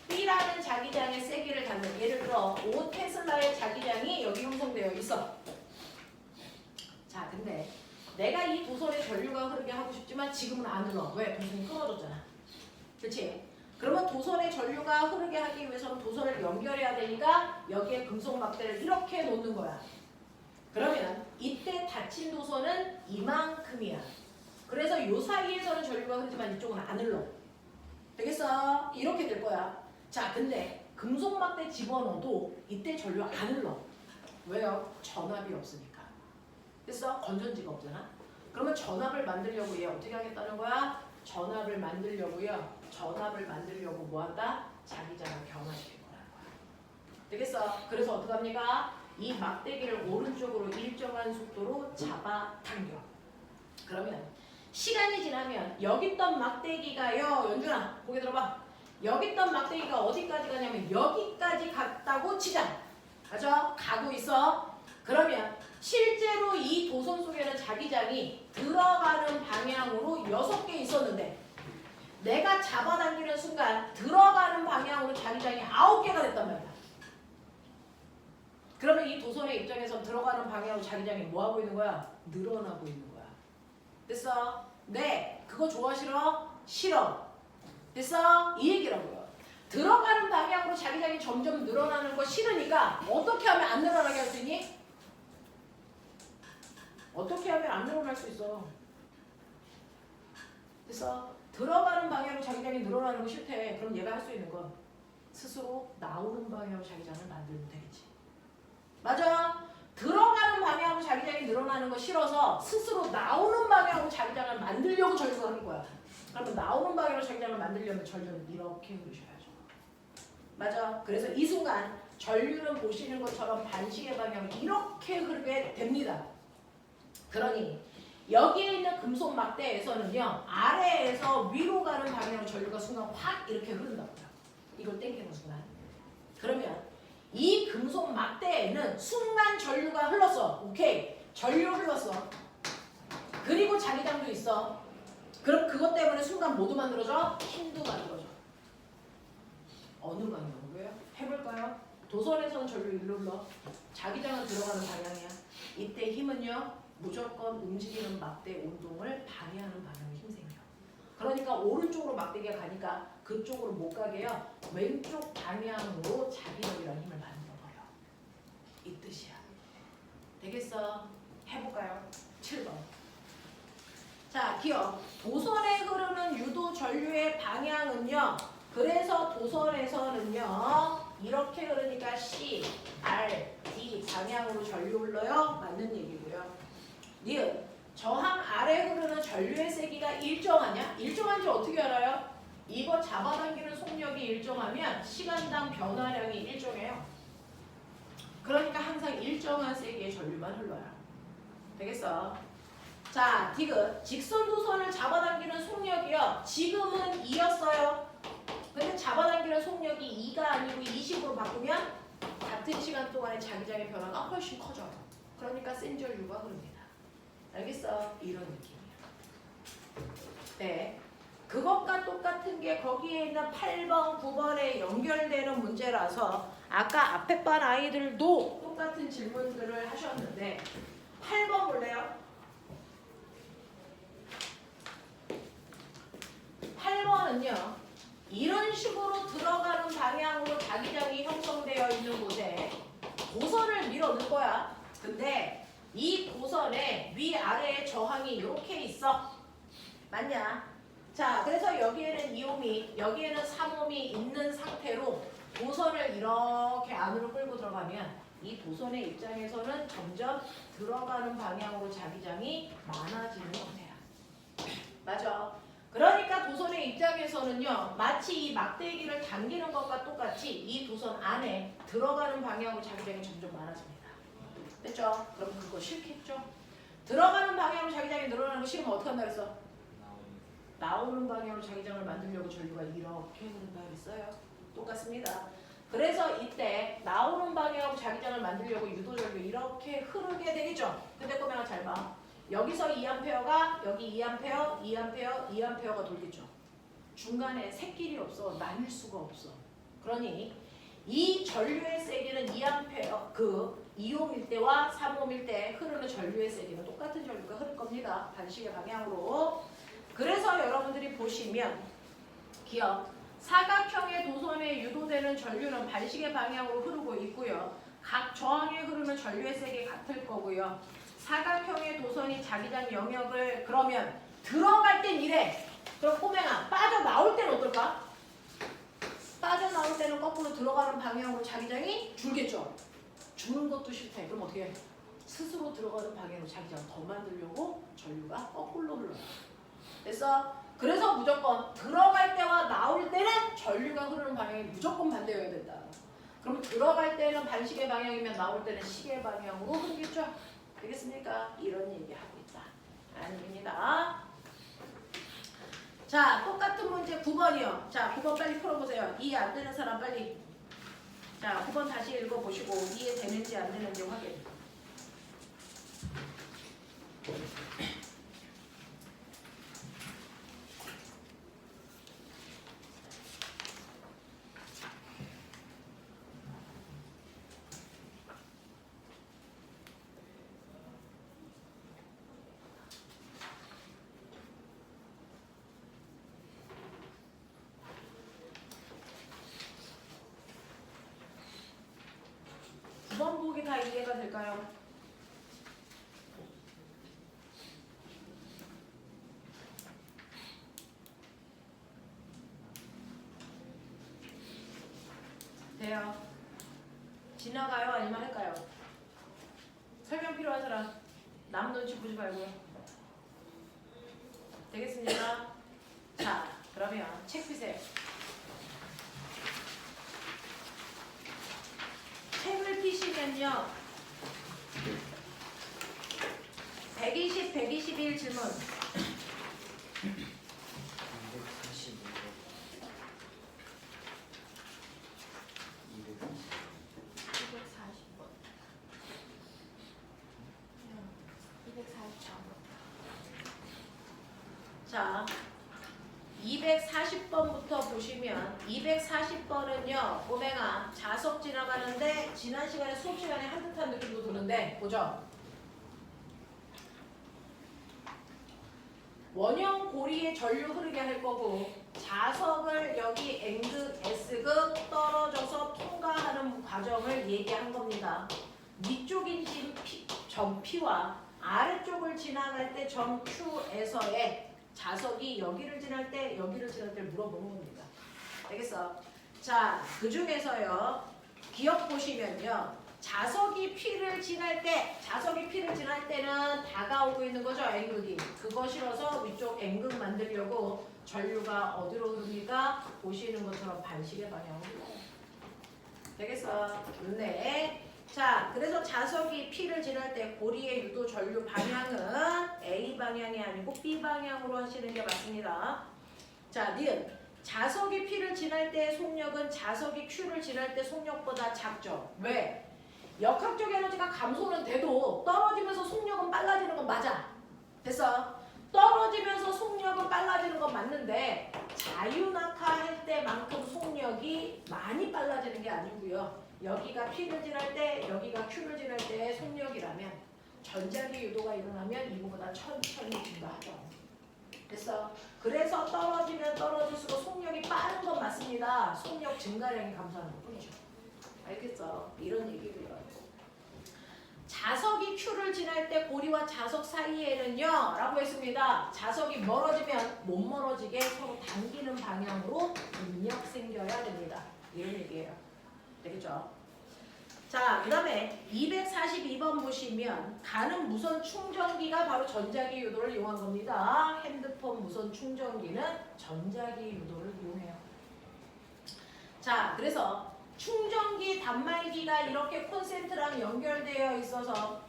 B라는 자기장의 세기를 갖는, 예를 들어 5테슬라의 자기장이 여기 형성되어 있어. 자, 근데 내가 이 도선의 전류가 흐르게 하고 싶지만 지금은 안 흘러. 왜? 도선이 끊어졌잖아. 그렇지? 그러면 도선의 전류가 흐르게 하기 위해서는 도선을 연결해야 되니까 여기에 금속 막대를 이렇게 놓는 거야. 그러면 이때 닫힌 도선은 이만큼이야. 그래서 요 사이에서는 전류가 흐르지만 이쪽은 안 흘러. 되겠어? 이렇게 될 거야. 자, 근데 금속 막대 집어넣어도 이때 전류 안 흘러. 왜요? 전압이 없으니까. 됐어? 건전지가 없잖아. 그러면 전압을 만들려고 얘 어떻게 하겠다는 거야? 전압을 만들려고요. 전압을 만들려고 뭐 한다? 자기장을 변화시킬 거라는 거야. 되겠어? 그래서 어떻게 합니까? 이 막대기를 오른쪽으로 일정한 속도로 잡아당겨. 그러면 시간이 지나면 여기 있던 막대기가요. 연준아, 고개 들어봐. 여기 있던 막대기가 어디까지 가냐면 여기까지 갔다고 치자. 맞아? 가고 있어. 그러면 실제로 이 도선 속에는 자기장이 들어가는 방향으로 6개 있었는데 내가 잡아당기는 순간 들어가는 방향으로 자기장이 9개가 됐단 말이야. 그러면 이 도선의 입장에서 들어가는 방향으로 자기장이 뭐하고 있는 거야? 늘어나고 있는 거야. 됐어? 네. 그거 좋아 싫어? 싫어. 됐어? 이 얘기라고요. 들어가는 방향으로 자기장이 점점 늘어나는 거 싫으니까 어떻게 하면 안 늘어나게 할 수 있니? 어떻게 하면 안 늘어날 수 있어? 그래서 들어가는 방향으로 자기장이 늘어나는 거 싫대. 그럼 얘가 할 수 있는 건 스스로 나오는 방향으로 자기장을 만들면 되겠지. 맞아. 들어가는 방향으로 자기장이 늘어나는 거 싫어서 스스로 나오는 방향으로 자기장을 만들려고 전류가 하는 거야. 그러면 나오는 방향으로 자기장을 만들려면 전류는 이렇게 흐르셔야죠. 맞아. 그래서 이 순간 전류는 보시는 것처럼 반시계 방향으로 이렇게 흐르게 됩니다. 그러니 여기에 있는 금속 막대에서는요. 아래에서 위로 가는 방향으로 전류가 순간 확 이렇게 흐른다고요. 이걸 땡기는 순간. 그러면 이 금속 막대에는 순간 전류가 흘렀어. 오케이. 전류 흘렀어. 그리고 자기장도 있어. 그럼 그것 때문에 순간 뭐도 만들어져? 힘도 만들어져. 어느 방향으로요? 해볼까요? 도선에서는 전류 일로 흘러. 자기장은 들어가는 방향이야. 이때 힘은요. 무조건 움직이는 막대 운동을 방해하는 방향에 힘 생겨. 그러니까 오른쪽으로 막대기가 가니까 그쪽으로 못 가게요. 왼쪽 방향으로 자기력이라는 힘을 만들어버려. 이 뜻이야. 되겠어? 해볼까요? 7번. 자, 기억. 도선에 흐르는 유도 전류의 방향은요. 그래서 도선에서는요. 이렇게 흐르니까 C, R, D 방향으로 전류 흘러요. 맞는 얘기고요. 니은 저항 아래 흐르는 전류의 세기가 일정하냐? 일정한지 어떻게 알아요? 이거 잡아당기는 속력이 일정하면 시간당 변화량이 일정해요. 그러니까 항상 일정한 세기의 전류만 흘러요. 되겠어? 자, 디귿. 직선 도선을 잡아당기는 속력이요. 지금은 2였어요. 근데 잡아당기는 속력이 2가 아니고 20으로 바꾸면 같은 시간 동안에 자기장의 변화가 훨씬 커져요. 그러니까 센 전류가 흐릅니다. 알겠어? 이런 느낌이야. 네. 그것과 똑같은 게 거기에 있는 8번, 9번에 연결되는 문제라서 아까 앞에 반 아이들도 똑같은 질문들을 하셨는데 8번 볼래요? 8번은요. 이런 식으로 들어가는 방향으로 자기장이 형성되어 있는 곳에 도선을 밀어 넣을 거야. 근데 이 도선에 위아래에 저항이 이렇게 있어. 맞냐? 자, 그래서 여기에는 2옴이, 여기에는 3옴이 있는 상태로 도선을 이렇게 안으로 끌고 들어가면 이 도선의 입장에서는 점점 들어가는 방향으로 자기장이 많아지는 형태야. 맞아. 그러니까 도선의 입장에서는요. 마치 이 막대기를 당기는 것과 똑같이 이 도선 안에 들어가는 방향으로 자기장이 점점 많아집니다. 됐죠? 그럼 그거 싫겠죠? 들어가는 방향으로 자기장이 늘어나는 거 싫으면 어떻게 한다 그랬어? 나오는 방향으로 자기장을 만들려고 전류가 이렇게 흐른다 그랬어요. 똑같습니다. 그래서 이때 나오는 방향으로 자기장을 만들려고 유도전류 이렇게 흐르게 되겠죠. 근데 꼬맹아 잘 봐. 여기서 2A가 여기 2A, 2A, 2A가 돌겠죠. 중간에 샛길이 없어. 나뉠 수가 없어. 그러니 이 전류의 세기는 2A, 그 2옴일 때와 3옴일 때 흐르는 전류의 세기는 똑같은 전류가 흐를 겁니다. 반시계 방향으로. 그래서 여러분들이 보시면 기억. 사각형의 도선에 유도되는 전류는 반시계 방향으로 흐르고 있고요. 각 저항에 흐르는 전류의 세기 같을 거고요. 사각형의 도선이 자기장 영역을 그러면 들어갈 땐 이래. 그럼 꼬맹아 빠져나올 때는 어떨까? 빠져나올 때는 거꾸로 들어가는 방향으로 자기장이 줄겠죠. 주는 것도 싫대. 그럼 어떻게 해? 스스로 들어가는 방향으로 자기장 더 만들려고 전류가 거꾸로 흘러요. 됐어? 그래서 무조건 들어갈 때와 나올 때는 전류가 흐르는 방향이 무조건 반대여야 된다. 그럼 들어갈 때는 반시계 방향이면 나올 때는 시계 방향으로 흐르겠죠? 되겠습니까? 이런 얘기하고 있다. 아닙니다. 자, 똑같은 문제 9번이요. 자, 9번 빨리 풀어보세요. 이해 안 되는 사람 빨리. 자, 9번 다시 읽어보시고 이해되는지 안 되는지 확인. 보기 다 이해가 될까요? 돼요. 지나가요? 아니면 할까요? 설명 필요한 사람 남 눈치 보지 말고요. 되겠습니까? 자, 그러면 책 펴세요. 책을 피시면요. 120, 121 질문. 240번. 자, 240번부터 보시면 240번은요. 꼬맹아 자석 지나가는데 지난 시간에 수업 시간에 한 듯한 느낌도 드는데 보죠. 원형 고리에 전류 흐르게 할 거고 자석을 여기 N극, S극 떨어져서 통과하는 과정을 얘기한 겁니다. 위쪽인 점 P와 아래쪽을 지나갈 때 점 Q에서의 자석이 여기를 지날 때 여기를 지날 때 물어보는 겁니다. 알겠어? 자, 그 중에서요. 기억 보시면요. 자석이 P를 지날 때는 다가오고 있는 거죠. N극이. 그거 실어서 위쪽 N극 만들려고 전류가 어디로 흐릅니까? 보시는 것처럼 반시계 방향으로 흘러요. 되겠어? 네. 자, 그래서 자석이 P를 지날 때 고리의 유도 전류 방향은 A 방향이 아니고 B 방향으로 하시는 게 맞습니다. 자, 니은 자석이 P를 지날 때 속력은 자석이 Q를 지날 때 속력보다 작죠. 왜? 역학적 에너지가 감소는 돼도 떨어지면서 속력은 빨라지는 건 맞아. 됐어? 떨어지면서 속력은 빨라지는 건 맞는데 자유낙하할 때만큼 속력이 많이 빨라지는 게 아니고요. 여기가 P를 지날 때 여기가 Q를 지날 때 속력이라면 전자기 유도가 일어나면 이거보다 천천히 증가하죠. 됐어? 그래서 떨어지면 떨어질수록 속력이 빠른 건 맞습니다. 속력 증가량이 감소하는 것 뿐이죠. 알겠어? 이런 얘기고요. 자석이 Q를 지날 때 고리와 자석 사이에는요 라고 했습니다. 자석이 멀어지면 못 멀어지게 서로 당기는 방향으로 인력 생겨야 됩니다. 이런 얘기예요. 되겠죠? 자, 그 다음에 242번 보시면 가는 무선 충전기가 바로 전자기 유도를 이용한 겁니다. 핸드폰 무선 충전기는 전자기 유도를 이용해요. 자, 그래서 충전기 단말기가 이렇게 콘센트랑 연결되어 있어서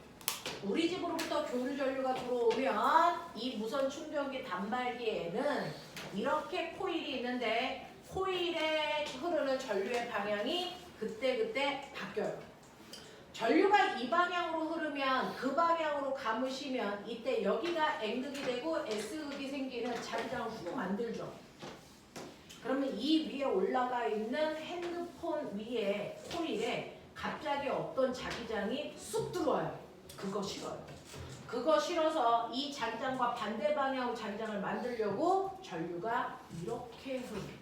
우리 집으로부터 교류 전류가 들어오면 이 무선 충전기 단말기에는 이렇게 코일이 있는데 코일에 흐르는 전류의 방향이 그때그때 바뀌어요. 전류가 이 방향으로 흐르면 그 방향으로 감으시면 이때 여기가 N극이 되고 S극이 생기는 자기장을 훅 만들죠. 그러면 이 위에 올라가 있는 핸드폰 위에 코일에 갑자기 어떤 자기장이 쑥 들어와요. 그거 싫어요. 그거 싫어서 이 자기장과 반대 방향으로 자기장을 만들려고 전류가 이렇게 흐릅니다.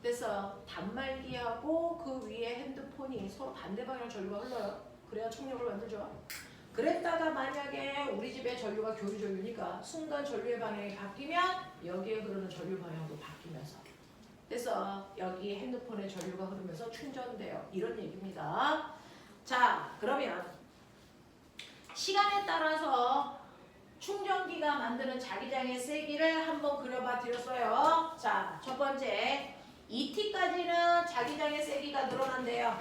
그래서 단말기하고 그 위에 핸드폰이 서로 반대 방향 전류가 흘러요. 그래야冲력을 만들죠. 그랬다가 만약에 우리 집에 전류가 교류 전류니까 순간 전류의 방향이 바뀌면 여기에 흐르는 전류 방향도 바뀌면서 그래서 여기 핸드폰에 전류가 흐르면서 충전돼요. 이런 얘기입니다. 자, 그러면 시간에 따라서 충전기가 만드는 자기장의 세기를 한번 그려봐 드렸어요. 자, 첫 번째 2t까지는 자기장의 세기가 늘어난대요.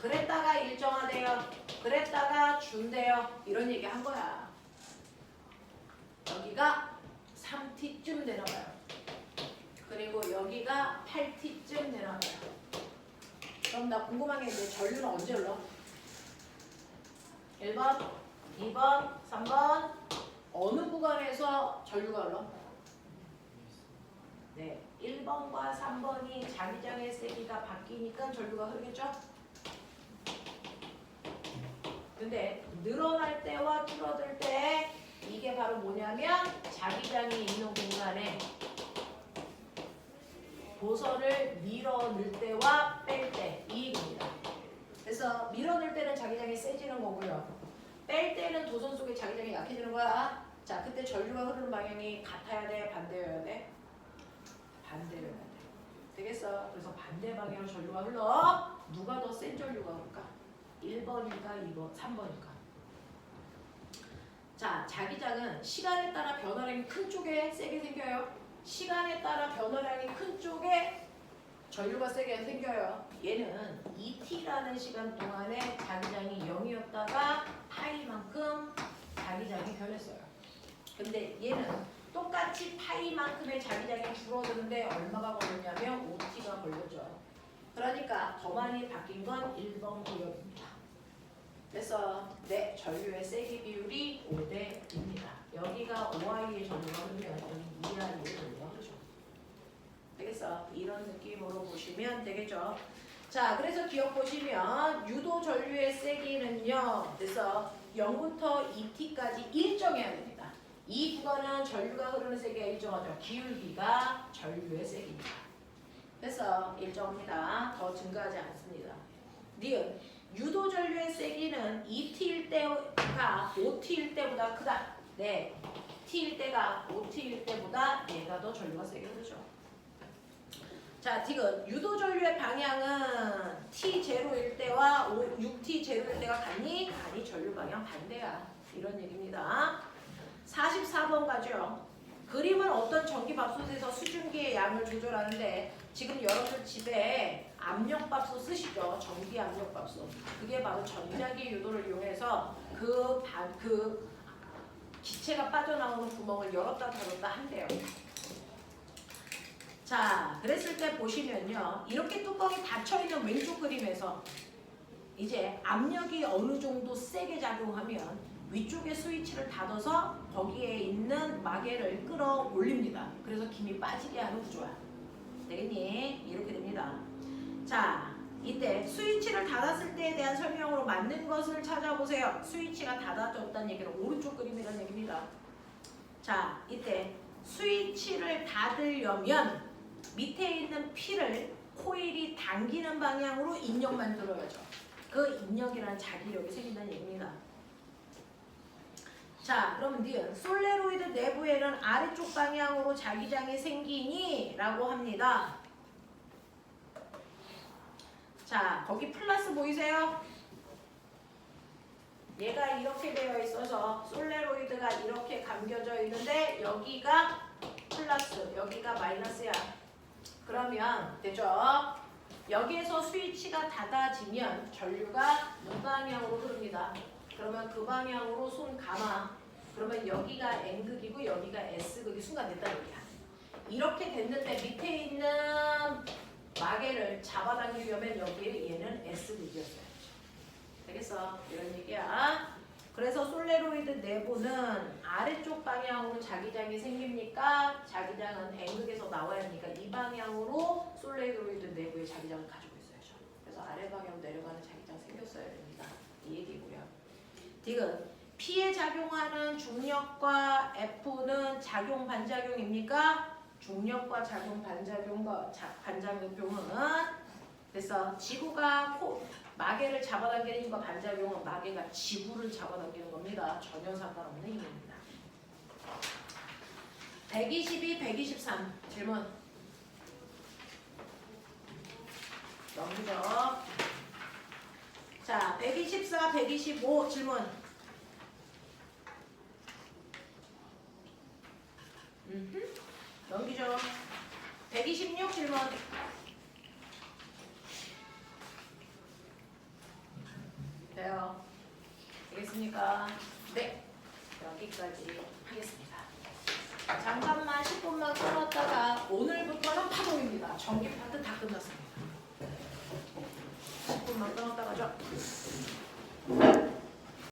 그랬다가 일정화돼요. 그랬다가 준대요. 이런 얘기 한 거야. 여기가 3t쯤 내려가요. 그리고 여기가 8t쯤 내려가요. 그럼 나 궁금한 게 있는데 전류는 언제 흘러? 1번, 2번, 3번 어느 구간에서 전류가 흘러? 네, 1번과 3번이 자기장의 세기가 바뀌니까 전류가 흐르겠죠? 근데 늘어날 때와 줄어들 때 이게 바로 뭐냐면 자기장이 있는 공간에 도선을 밀어넣을 때와 뺄 때 이 얘기입니다. 그래서 밀어넣을 때는 자기장이 세지는 거고요. 뺄 때는 도선 속에 자기장이 약해지는 거야. 자, 그때 전류가 흐르는 방향이 같아야 돼? 반대여야 돼? 반대여야 돼. 되겠어? 그래서 반대 방향으로 전류가 흘러. 누가 더 센 전류가 흘까? 1번일까? 2번, 3번일까? 자, 자기장은 시간에 따라 변화량이 큰 쪽에 세게 생겨요. 시간에 따라 변화량이 큰 쪽에 전류가 세게 생겨요. 얘는 2t라는 시간 동안에 자기장이 0이었다가 파이만큼 자기장이 변했어요. 근데 얘는 똑같이 파이만큼의 자기장이 줄어드는데 얼마가 걸렸냐면 5t가 걸렸죠. 그러니까 더 많이 바뀐 건 1번 구역입니다. 그래서 네, 전류의 세기 비율이 5대2입니다. 여기가 5i의 전류가 흐르면 여기 2i의 전류가 흐르죠. 되겠어? 이런 느낌으로 보시면 되겠죠. 자, 그래서 기억 보시면 유도 전류의 세기는요. 그래서 0부터 2t까지 일정해야 됩니다. 이 구간은 전류가 흐르는 세기가 일정하죠. 기울기가 전류의 세기입니다. 그래서 일정합니다. 더 증가하지 않습니다. 니은 유도 전류의 세기는 2t일 때가 5t일 때보다 크다. 네, t일 때가 5t일 때보다 얘가 더 전류가 세게 흐르죠. 자, 지금 유도 전류의 방향은 t0일 때와 6t0일 때가 같니? 아니, 전류 방향 반대야. 이런 얘기입니다. 44번 가죠. 그림은 어떤 전기밥솥에서 수증기의 양을 조절하는데 지금 여러분들 집에 압력밥솥 쓰시죠? 전기 압력밥솥. 그게 바로 전자기 유도를 이용해서 그 기체가 빠져나오는 구멍을 열었다 닫았다 한대요. 자, 그랬을 때 보시면요. 이렇게 뚜껑이 닫혀있는 왼쪽 그림에서 이제 압력이 어느 정도 세게 작용하면 위쪽에 스위치를 닫아서 거기에 있는 마개를 끌어올립니다. 그래서 김이 빠지게 하는 구조야. 되겠니? 이렇게 됩니다. 자, 이때 스위치를 닫았을 때에 대한 설명으로 맞는 것을 찾아보세요. 스위치가 닫아졌다는 얘기는 오른쪽 그림이라는 얘기입니다. 자, 이때 스위치를 닫으려면 밑에 있는 피를 코일이 당기는 방향으로 인력 만들어야죠. 그 인력이라는 자기력이 생긴다는 얘기입니다. 자, 그러면 니은 솔레로이드 내부에는 아래쪽 방향으로 자기장이 생기니? 라고 합니다. 자, 자, 거기 플러스 보이세요? 얘가 이렇게 되어 있어서 솔레로이드가 이렇게 감겨져 있는데 여기가 플러스, 여기가 마이너스야. 그러면 되죠? 여기에서 스위치가 닫아지면 전류가 이 방향으로 흐릅니다. 그러면 그 방향으로 손 감아. 그러면 여기가 N극이고 여기가 S극이 순간 됐다는 얘기야. 이렇게 됐는데 밑에 있는 마개를 잡아당기려면 여기에 얘는 S극이었어요. 되겠어? 이런 얘기야. 그래서 솔레로이드 내부는 아래쪽 방향으로 자기장이 생깁니까? 자기장은 N극에서 나와야 하니까 이 방향으로 솔레로이드 내부의 자기장을 가지고 있어야죠. 그래서 아래 방향으로 내려가는 자기장 생겼어야 됩니다. 이 얘기고요. 디귿. P에 작용하는 중력과 F는 작용 반작용입니까? 중력과 작용 반작용과 반작용은 그래서 지구가 마개를 잡아당기는 힘과 반작용은 마개가 지구를 잡아당기는 겁니다. 전혀 상관없는 힘입니다. 122, 123 질문. 넘기죠. 자, 124, 125 질문. 넘기죠. 126 질문. 돼요. 되겠습니까? 네. 여기까지 하겠습니다. 잠깐만 10분만 끊었다가 오늘부터는 파동입니다. 전기 파트 다 끝났습니다. 10분만 끊었다가죠.